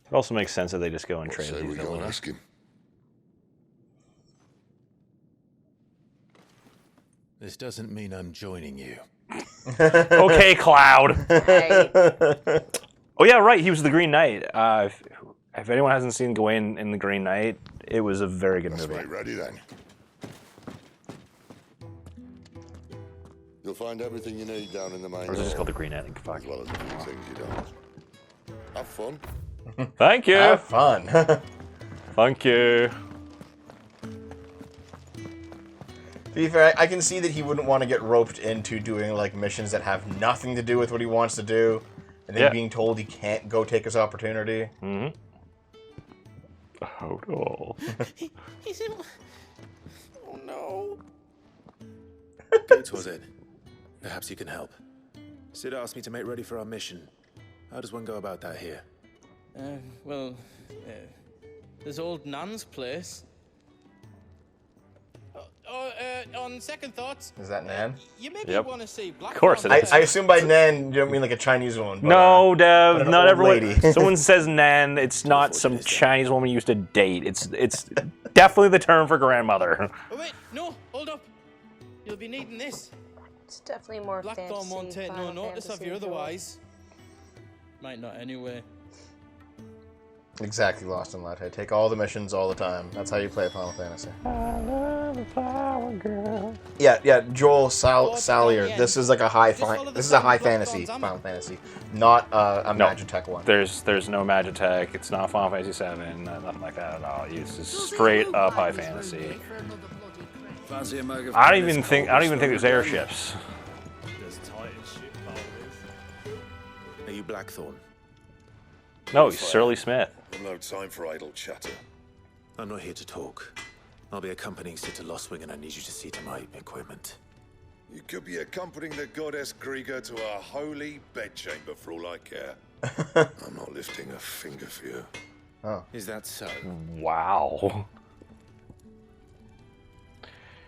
It also makes sense that they just go and trade Say these we go and ask him. This doesn't mean I'm joining you. Okay, Cloud. Oh yeah, right. He was the Green Knight. If anyone hasn't seen Gawain in the Green Knight, it was a very good movie. Right, ready then. You'll find everything you need down in the main Or is it just hall, called the Green Knight? Fuck. as well as a few things you don't. Have fun. Thank you. Have fun. Thank you. To be fair, I can see that he wouldn't want to get roped into doing like missions that have nothing to do with what he wants to do, and then being told he can't go take his opportunity. Mm-hmm. Oh no. He's in... Oh no. Gates was it? Perhaps you can help. Sid asked me to make ready for our mission. How does one go about that here? There's old Nan's place. on second thoughts, Is that Nan? you maybe Yep. want to see Black. Of course it is. I assume by Nan you don't mean like a Chinese woman. But, No, but Dev, an not old everyone. lady. Someone says Nan, it's not some Chinese woman you used to date. It's definitely the term for grandmother. Oh wait, no, hold up. You'll be needing this. It's definitely more Blackthorn fantasy. won't take no Final notice of Fantasy you than otherwise. Might not anyway. Exactly, Lost in Latte. Take all the missions all the time. That's how you play Final Fantasy. I love a flower girl. Yeah, Joel Sallier. This is like a this is a high fantasy Final Fantasy, not a Magitech one. There's no Magitech. It's not Final Fantasy 7. Nothing like that at all. It's just straight up high fantasy. I don't even think there's airships. Are you Blackthorn? No, he's Surly Smith. No time for idle chatter. I'm not here to talk. I'll be accompanying Sid to Lostwing, and I need you to see to my equipment. You could be accompanying the goddess Krieger to our holy bedchamber for all I care. I'm not lifting a finger for you. Oh. Is that so? Wow.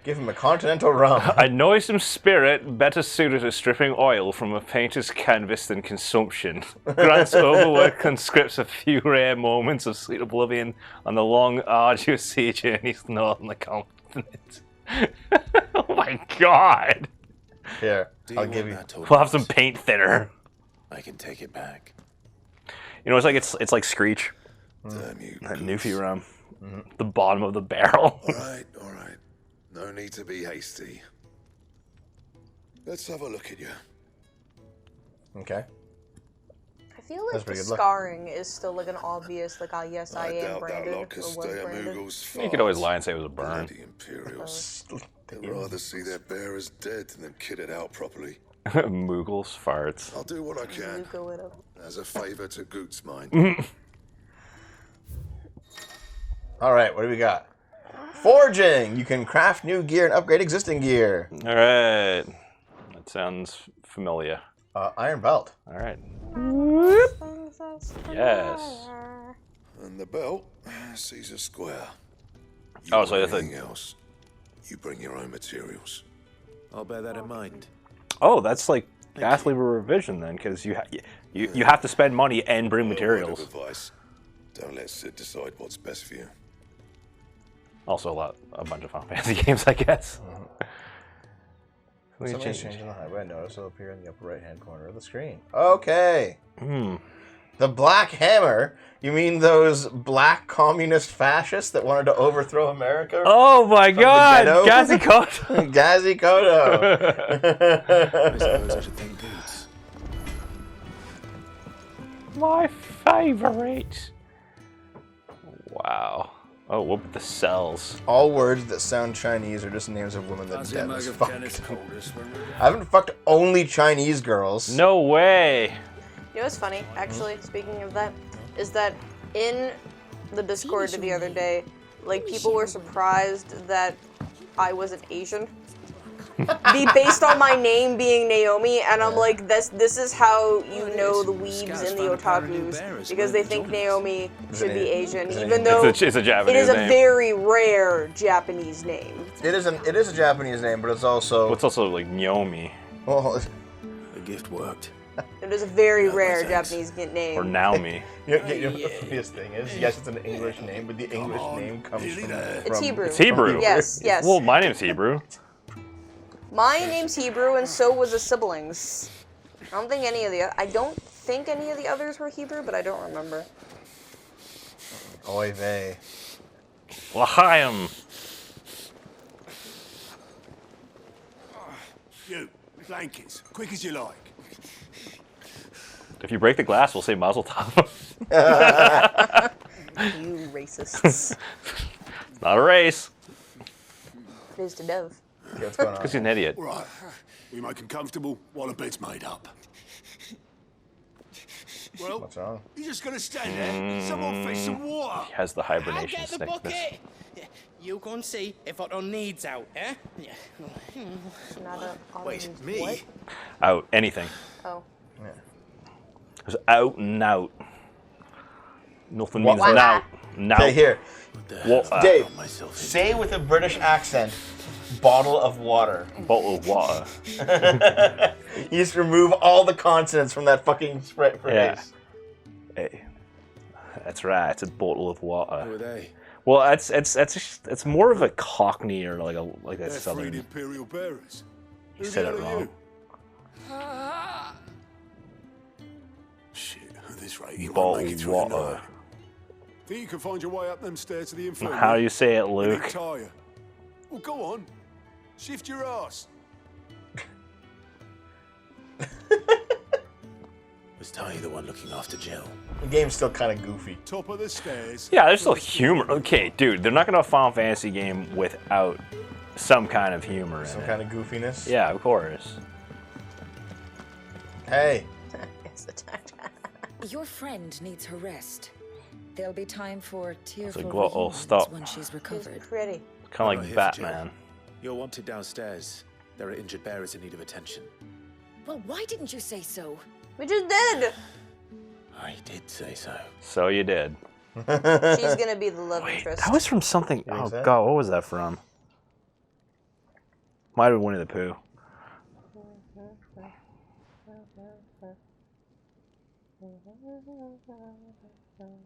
Give him a continental rum. A noisome spirit better suited to stripping oil from a painter's canvas than consumption. Grants overworked conscripts a few rare moments of sweet oblivion on the long, arduous sea journeys north on the continent. Oh my god! Here, I'll give you. We'll have some paint thinner. I can take it back. You know, it's like Screech. Damn you. That Newfie rum. The bottom of the barrel. All right. No need to be hasty. Let's have a look at you. Okay. I feel like the scarring is still like an obvious, like, ah, yes, I am Brandon. Or was Brandon. You could always lie and say it was a burn. The Imperials. They'd rather see their bearers dead than kitted out properly. Moogles, farts. I'll do what I can. As a favor to Goot's mind. All right, what do we got? Forging! You can craft new gear and upgrade existing gear. All right. That sounds familiar. Iron belt. All right. Yes. And the belt sees a square. Oh, so anything else, you bring your own materials. I'll bear that in mind. Oh, that's like vastly revision then, because you have to spend money and bring materials. Word of advice. Don't let Sid decide what's best for you. Also a bunch of Final Fantasy games, I guess. Something's changed in the highway. Notice it'll appear in the upper right-hand corner of the screen. Okay. The Black Hammer? You mean those black communist fascists that wanted to overthrow America? Oh my god! Gazi Koto! Gazi Koto! I suppose I should thank Goot's. My favorite. Wow. Oh, whoop, the cells. All words that sound Chinese are just names of women that Dev has fucked. I haven't fucked only Chinese girls. No way. You know what's funny, actually, speaking of that, is that in the Discord the other day, like, people were surprised that I wasn't Asian. Based on my name being Naomi, and I'm like, this is how you know the weebs and the otakus, because they think Naomi should be Asian, even though it's a Japanese it is a name. very rare Japanese name. It is a Japanese name, but it's also... Well, it's also like Naomi. Well, the gift worked. It is a very rare Japanese name. Or Naomi. You know what the funniest thing is? Yes, it's an English name, but the English name comes from... It's Hebrew. It's Hebrew. Yes. Well, my name's Hebrew. My name's Hebrew, and so was the siblings. I don't think any of the others were Hebrew, but I don't remember. Oy vey. L'chaim. You, blankets, quick as you like. If you break the glass, we'll say Mazel Tov. You racists. Not a race. It is to Dev. Okay, what's going on? Because he's an idiot. Right, we make him comfortable while the bed's made up. Well, What's wrong? you just gonna stand there? Someone fetch some water. He has the hibernation I'll get the sickness. bucket. You go and see if Otto needs out, eh? Not a Wait, me? What? Out. Anything. Oh. It's out and out. Nothing means What? now. Now. Okay, here. What? Dave, say with a British accent, Bottle of water. Bottle of water. You just remove all the consonants from that fucking phrase. Yeah. Hey, that's right. It's a bottle of water. Who are they? Well, it's more of a Cockney or like a Southern. Imperial bearers. You said it wrong. Shit, at this rate, you Bottle won't make it of through the water. night. Think you can find your way up them stairs to the infirmary? How do you say it, Luke? Tire. Well, go on. Shift your ass. Was Ty the one looking after Jill? The game's still kind of goofy. Top of the stairs. Yeah, there's still humor. Okay, dude, they're not gonna have a Final Fantasy game without some kind of humor Some in kind it. of goofiness. Yeah, of course. Hey. Your friend needs her rest. There'll be time for tearful well, reunions stop. when she's recovered. Pretty. Kind of like Batman. You're wanted downstairs. There are injured bearers in need of attention. Well, why didn't you say so? We just did. I did say so. So you did. She's gonna be the love interest. That was from something. Oh god, what was that from? Might have been Winnie the Pooh.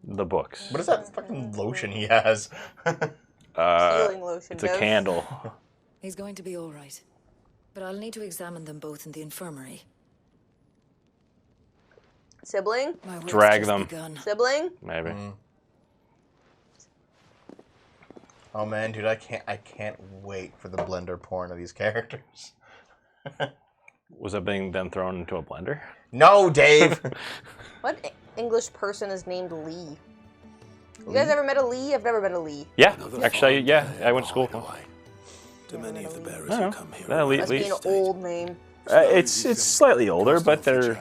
The books. What is that fucking lotion he has? Healing lotion. It's a candle. He's going to be all right. But I'll need to examine them both in the infirmary. Sibling? My work's Drag just them. begun. Sibling? Maybe. Oh man, dude, I can't wait for the blender porn of these characters. Was that being them thrown into a blender? No, Dave. What English person is named Lee? You guys ever met a Lee? I've never met a Lee. Yeah, actually, yeah. I went to school. To many of the bearers I who don't come here. know. Must be an old name. It's slightly older, but there's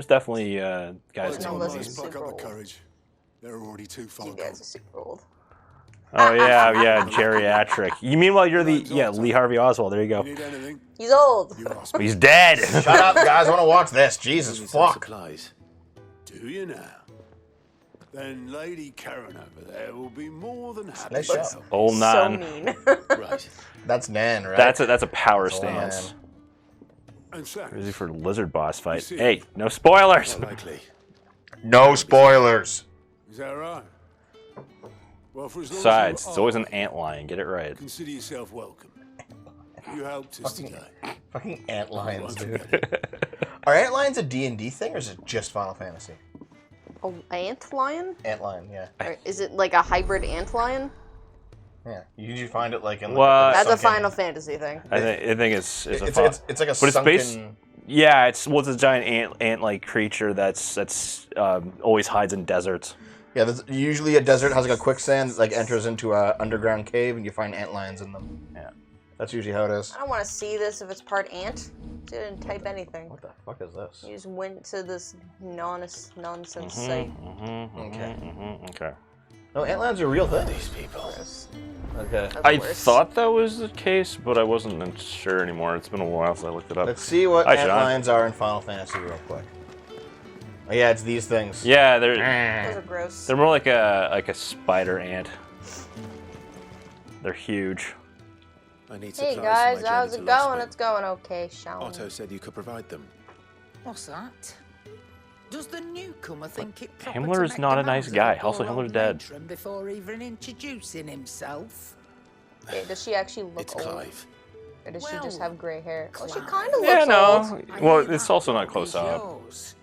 definitely guys. No, named listen, Lee. super Pluck up old. the courage. They're already too far You gone. guys are super old. Oh yeah, geriatric. You mean while you're Lee Harvey Oswald? There you go. Need anything? He's old. You ask me. He's dead. Shut up, guys. I want to watch this. Jesus Need some fuck. supplies. Do you now? Then Lady Karen over there will be more than happy. Nice to job. help. Old So Nan. mean. Right. That's Nan, right? That's a power That's old stance. Nan. And so, Easy for lizard boss fight. see. Hey, no spoilers. Not likely. No spoilers. is that right? Well, for as long Besides, as it's you always are, an ant lion. Get it right. consider yourself welcome. You helped us today. Fucking ant lions, dude. Are ant lions a D&D thing, or is it just Final Fantasy? Oh, ant lion? Ant lion, yeah. Or is it like a hybrid ant lion? Yeah. You usually find it like in like Well, That's a sunken- Final Fantasy thing. I think it's a It's, fo- it's like a but it's sunken... based. Yeah, it's a giant ant-like creature that's always hides in deserts. Yeah, usually a desert has like a quicksand that like enters into a underground cave, and you find ant lions in them. Yeah, that's usually how it is. I don't want to see this if it's part ant. Didn't type anything. What the fuck is this? You just went to this nonsense site. Okay. No, ant lions are a real thing. These people. Okay. I thought that was the case, but I wasn't sure anymore. It's been a while since I looked it up. Let's see what I ant should- lions are in Final Fantasy real quick. Oh yeah, it's these things. Yeah, Those they're are gross. more like a spider ant. They're huge. I need Hey supplies guys, for my how's journey it to Lost going? Spring. It's going okay, Sean. Otto said you could provide them. What's that? Does the newcomer think it proper Himmler to is make not a demands nice of guy. a Also, poor Himmler's old dead. matron before even introducing himself? Okay, does she actually look It's old? Clive. Or does she just Well, have gray hair? Well, she Clive. kind of looks Yeah, old. no. Well, it's also not close up. Yours.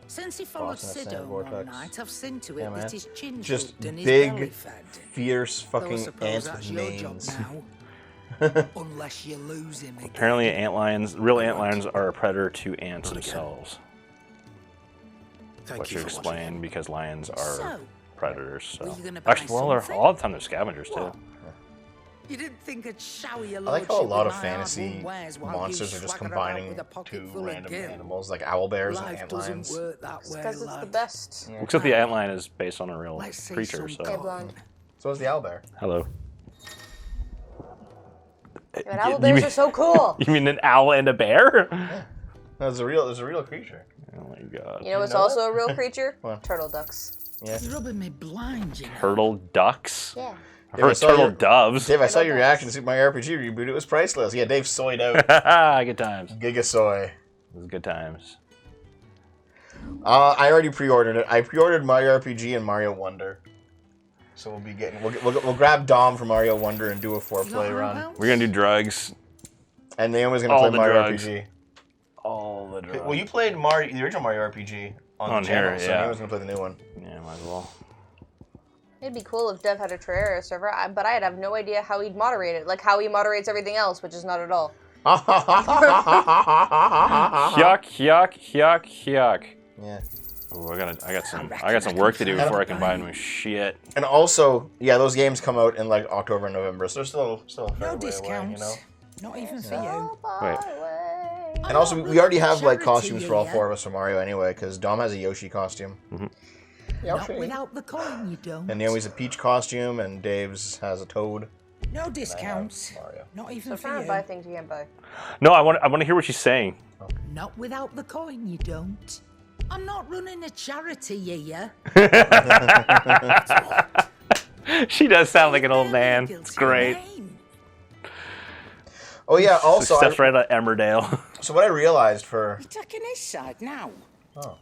Since he followed Boss in a sand Sido one vortex. night, I've seen to it Yeah, man. that his chin's Just hooked and his belly big, fed. fierce Though I fucking suppose ants that's with your job names. now. Unless you lose him again. Apparently, real ant lions are a predator to ants Not again. themselves. Thank What you you for explain watching. because lions are So, predators. were So you gonna buy actually, well, something? a lot of the time they're scavengers too. What? You didn't think I'd shower your I like how a lordship lot with of my fantasy hard-won wares while you monsters are just swagger about combining with a pocket two full of random gil? animals, like owl bears and Life ant doesn't lions. work that way, Because it's the lad. best. Except the ant lion is based on a real Let's see creature. some So Okay, blonde. So is the owl bear. hello. But owl bears are so cool. You mean an owl and a bear? No, there's a real creature. Oh my god. You know what's know also a real creature? What? Turtle ducks. Yeah. You're rubbing me blind, you know. Turtle ducks. Yeah. I've heard turtle doves. Dave, I saw your reaction to Super Mario RPG reboot. It was priceless. Yeah, Dave soyed out. Good times. Giga soy. It was good times. I already pre-ordered it. I pre-ordered Mario RPG and Mario Wonder. So we'll be getting. We'll grab Dom for Mario Wonder and do a 4-play run. We're gonna do drugs. And Naomi's gonna play Mario drugs. RPG. All the drugs. Well, you played the original Mario RPG on the channel, so Naomi's gonna play the new one. Yeah, might as well. It'd be cool if Dev had a Terraria server, but I'd have no idea how he'd moderate it. Like how he moderates everything else, which is not at all. Yuck, yuck, yuck, yuck. Yeah. Ooh, I got some work to do before I can buy new shit. And also, yeah, those games come out in like October and November, so they're still a fair No way discounts. away, Not even for you. Wait. And also, we already have like costumes for all 4 of us for Mario anyway, because Dom has a Yoshi costume. Not without the coin, you don't. And Naomi's a Peach costume, and Dave's has a Toad. No discounts. Not even So for trying you. to buy things you can't buy. No, I want to hear what she's saying. Not without the coin, you don't. I'm not running a charity here. She does sound like an old man. It's great. Oh yeah, also steps right out of Emmerdale. So what I realized for You're taking his side now. Oh.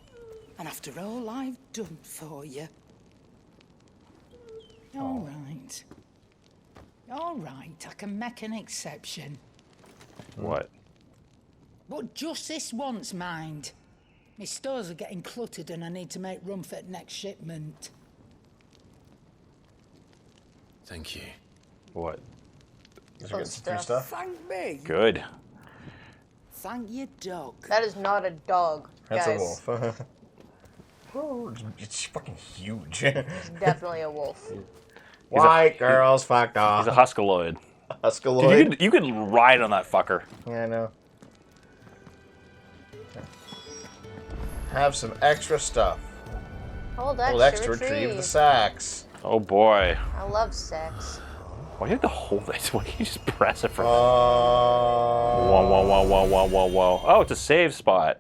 And after all I've done for you. All right. All right, I can make an exception. What? But just this once, mind. My stores are getting cluttered and I need to make room for the next shipment. Thank you. What? Did you get some free stuff? Thank me. Good. Thank you, dog. That is not a dog, That's guys. a wolf. It's fucking huge. It's definitely a wolf. White girls fucked off. He's a Huskaloid. Huskaloid. Dude, you could ride on that fucker. Yeah, I know. Have some extra stuff. Hold X to retrieve the sacks. Oh boy. I love sex. Why do you have to hold it? Why can't you just press it for Whoa. Oh, it's a save spot.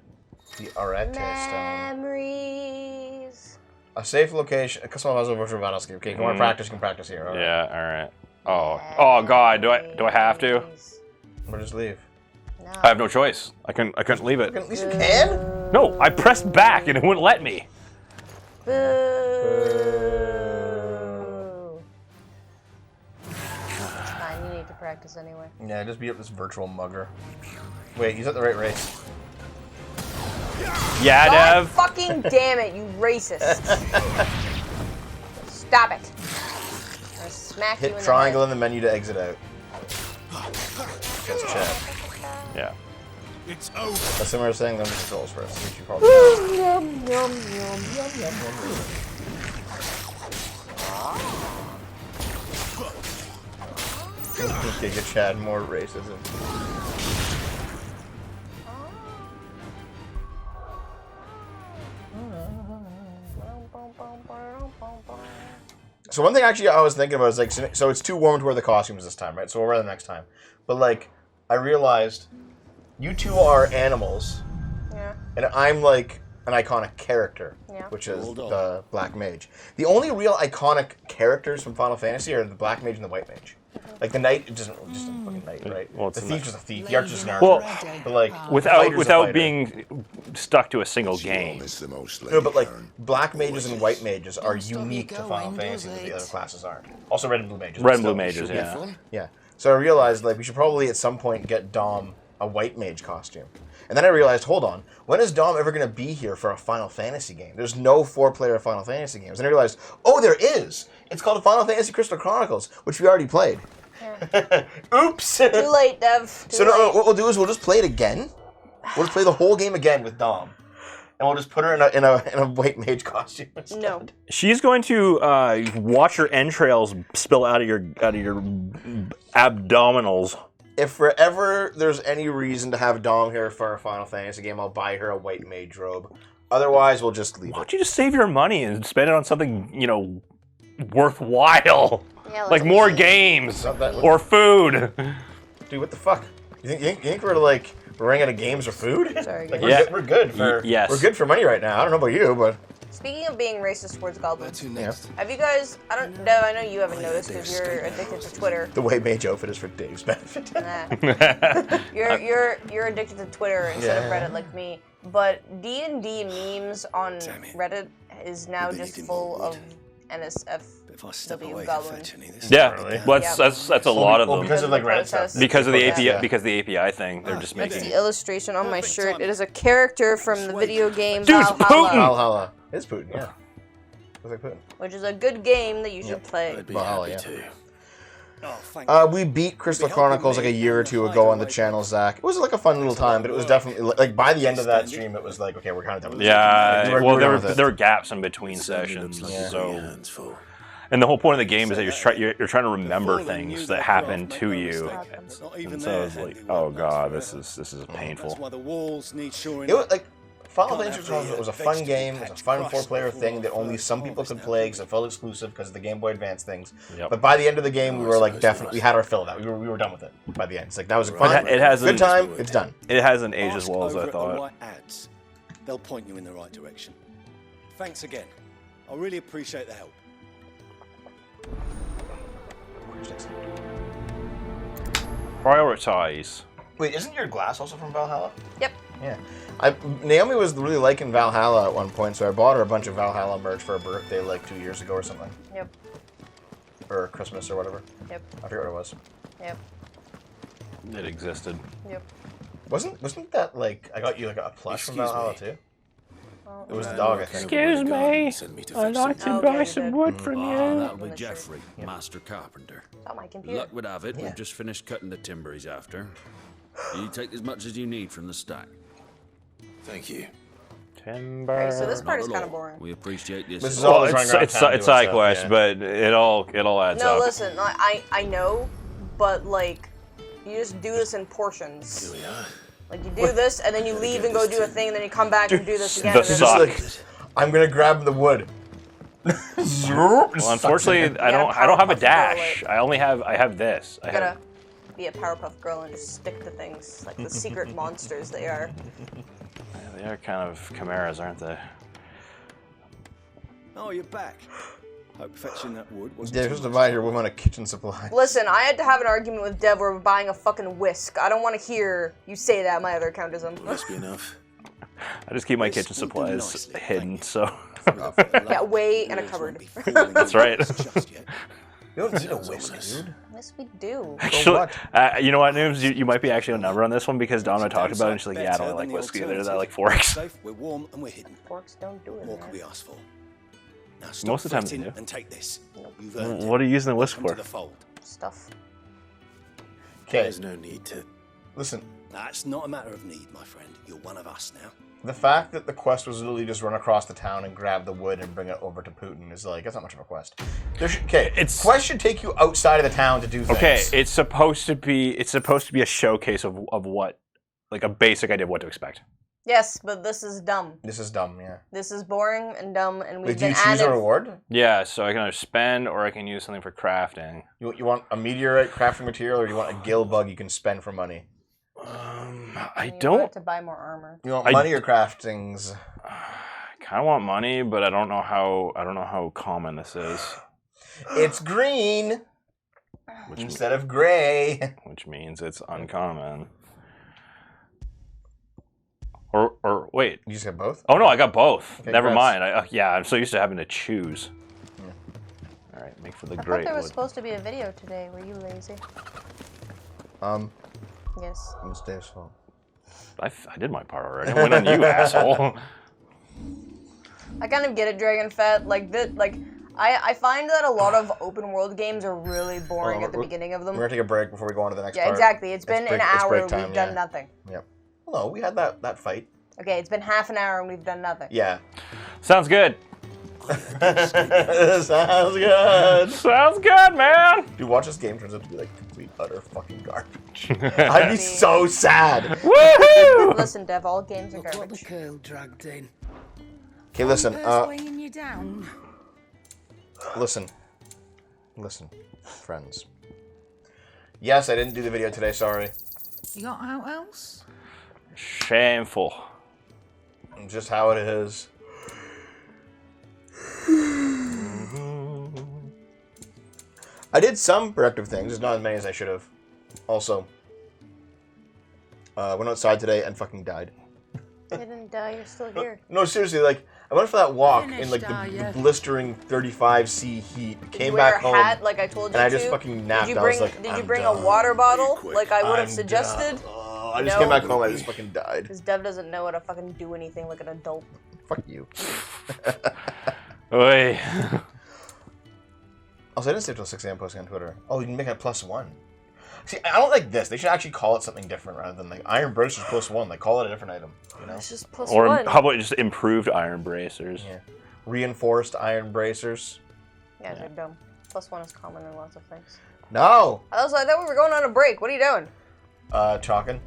The Arete Stone. Memories. A safe location. Customize virtual battlescape. Okay, if you want to practice, you can practice here. All right. Yeah, alright. Oh god, do I have to? Or just leave. No. I have no choice. I couldn't leave it. At least you can? No, I pressed back and it wouldn't let me. Boo. Fine, you need to practice anyway. Yeah, just beat up this virtual mugger. Wait, he's at the right race. Yeah, God Dev. fucking damn it, you racist. Stop it. I'm gonna smack you in Hit the triangle head. in the menu to exit out. Just check. Yeah. It's over. That's similar to saying them controls first. Which you probably Giga Chad, more racism. So one thing actually I was thinking about is like, so it's too warm to wear the costumes this time, right? So we'll wear them next time. But like, I realized you two are animals, Yeah. and I'm like an iconic character, Yeah. which is the Black Mage. The only real iconic characters from Final Fantasy are the Black Mage and the White Mage. Like the Knight, just a fucking Knight, right? Well, it's the a Thief's knight. just a thief. The Archer's an archer. Well, but like without being stuck to a single game. No, but like Black Mages and White Mages are unique to Final Fantasy that the other classes aren't. Also, Red and Blue Mages. Red and Blue Mages, yeah. Yeah. So I realized like we should probably at some point get Dom a White Mage costume. And then I realized, hold on, when is Dom ever going to be here for a Final Fantasy game? There's no 4-player Final Fantasy games. And I realized, oh, there is! It's called Final Fantasy Crystal Chronicles, which we already played. Yeah. Oops! Too late, Dev. Too So late. no, what we'll do is we'll just play it again. We'll just play the whole game again with Dom. And we'll just put her in a White Mage costume instead. No. She's going to watch her entrails spill out of your abdominals. If forever there's any reason to have Dom here for a Final Fantasy game, I'll buy her a White Mage robe. Otherwise, we'll just leave Why don't it. you just save your money and spend it on something, worthwhile? Yeah, like more games Not that- or food. Dude, what the fuck? You think we're running out of games or food? Sorry, Like, guys. we're good for Yes. we're good for money right now. I don't know about you, but Speaking of being racist towards goblins, next? have you guys? Dev, I know you haven't noticed because you're addicted to Twitter. The way Mage outfit is for Dave's benefit. Nah. you're addicted to Twitter instead of Reddit like me. But D&D memes on Reddit is now just full of NSFW goblins. Yeah, well, that's a lot of them. Because of like Reddit stuff. Because of the API, because the API thing, they're just That's making. the illustration on my shirt. It is a character from the video game Dude, Valhalla. Putin! Valhalla. It's Putin, yeah. Looks like Putin. Which is a good game that you should play. Valhalla, yeah. We beat Crystal Chronicles like a year or two ago on the channel, Zach. It was like a fun little time, but it was definitely like by the end of that stream, it was like, okay, we're kind of done with this. Yeah, well, there were gaps in between sessions, so. And the whole point of the game is that you're trying to remember things that happen to you, and so it's like, oh god, this is painful. It was like Final Fantasy was a fun game. It was a fun 4-player thing that only some people could play because it felt exclusive because of the Game Boy Advance things. Yep. But by the end of the game, we were like definitely we had our fill of that. We were done with it by the end. It's like that was fun. It hasn't, good time. It's done. It hasn't aged as well as I thought. They'll point you in the right direction. Thanks again. I really appreciate the help. Prioritize. Wait, isn't your glass also from Valhalla? Yep. Yeah. Naomi was really liking Valhalla at one point, so I bought her a bunch of Valhalla merch for her birthday like 2 years ago or something. Yep. Or Christmas or whatever. Yep. I forget what it was. Yep. It existed. Yep. Wasn't that like I got you like a plush from Valhalla too? Oh, it was the dog, I think. Excuse me, I'd like to buy some wood from you. That'll be Jeffrey, master carpenter. On my computer. Luck would have it, we've just finished cutting the timber he's after. You take as much as you need from the stack. Thank you. Timber. Right, so this part is kind of boring. We appreciate this. This is all it's side quest, but it all adds up. No, listen, I know, but like, you just do this in portions. Here we are. Like you do this, and then you leave and go do a thing, and then you come back and do this again. The and then suck. Like, I'm gonna grab the wood. Well, unfortunately, I don't have a dash. I have this. You gotta be a Powerpuff Girl and just stick to things like the secret monsters they are. Yeah, they are kind of chimeras, aren't they? Oh, you're back. Hope fetching that wood wasn't Yeah, just to buy your woman a kitchen supply. Listen, I had to have an argument with Dev where we're buying a fucking whisk. I don't want to hear you say that. My other account is Must be enough. I just keep my kitchen supplies hidden, so. Yeah, way in a cupboard. That's right. You don't need a whisk, dude. Yes, we do. Actually, you know what, Noobs? You might be actually a number on this one because Donna talked about it and she's like, yeah, I don't like whiskey either. I like forks. We're warm and we're hidden. Forks don't do it. What can we ask for? Now stop Most of the time they fretting do. and take this. What are you using the whisk for? Stuff. Okay. There's no need to. Listen. That's not a matter of need, my friend. You're one of us now. The fact that the quest was literally just run across the town and grab the wood and bring it over to Putin is like, that's not much of a quest. Quest should take you outside of the town to do things. Okay, it's supposed to be a showcase of what, like a basic idea of what to expect. Yes, but this is dumb. This is dumb, yeah. This is boring and dumb, and we've Wait, do been you choose added... a reward? Yeah, so I can either spend or I can use something for crafting. You want a meteorite crafting material, or do you want a gill bug you can spend for money? I You don't. want to buy more armor. You want money or craftings? I kind of want money, but I don't know how common this is. It's green instead of gray, which means it's uncommon. Or wait. You just got both? Oh no, I got both. Okay, Never congrats. mind. Yeah, I'm so used to having to choose. Yeah. All right, make for the I thought great there was wood. supposed to be a video today. Were you lazy? Yes. It's Dave's fault. I did my part already. I went on you, asshole. I kind of get it, Dragon Fett. Like that. Like I find that a lot of open world games are really boring at the beginning of them. We're gonna take a break before we go on to the next part. Yeah, exactly. It's been an hour and we've done nothing. Yep. Well, no, we had that fight. Okay, it's been half an hour and we've done nothing. Yeah. Sounds good. Sounds good. Sounds good, man. Dude, watch this game turns out to be like complete utter fucking garbage. I'd be so sad. Woohoo! Listen, Dev, all games are Look what garbage. the curl dragged in. Okay, listen. Weighing you down. Listen, friends. Yes, I didn't do the video today. Sorry. You got out else? Shameful. Just how it is. I did some productive things, just not as many as I should have. Also, went outside today and fucking died. You didn't die, you're still here. No, seriously, like, I went for that walk in, like, the blistering 35°C heat, came back home, hat, like I told you and I just fucking napped. Did you bring a water bottle, like I would have suggested? I just came back home, I just fucking died. Because Dev doesn't know how to fucking do anything like an adult. Fuck you. Oi. Also, I didn't stay till 6 a.m. posting on Twitter. Oh, you can make it +1. See, I don't like this. They should actually call it something different rather than like Iron Bracers +1. Like, call it a different item. You know? It's just +1. Or how about just improved Iron Bracers? Yeah. Reinforced Iron Bracers. You guys are dumb. +1 is common in lots of things. No! I thought we were going on a break. What are you doing? Chalking.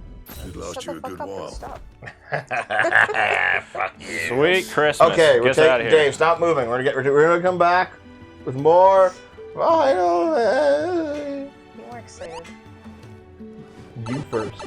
We've lost you a good while. Stop. Fuck you. Sweet Christmas. Okay, Get out of here. Dave, stop moving. We're gonna come back with more Final. You more excited. You first.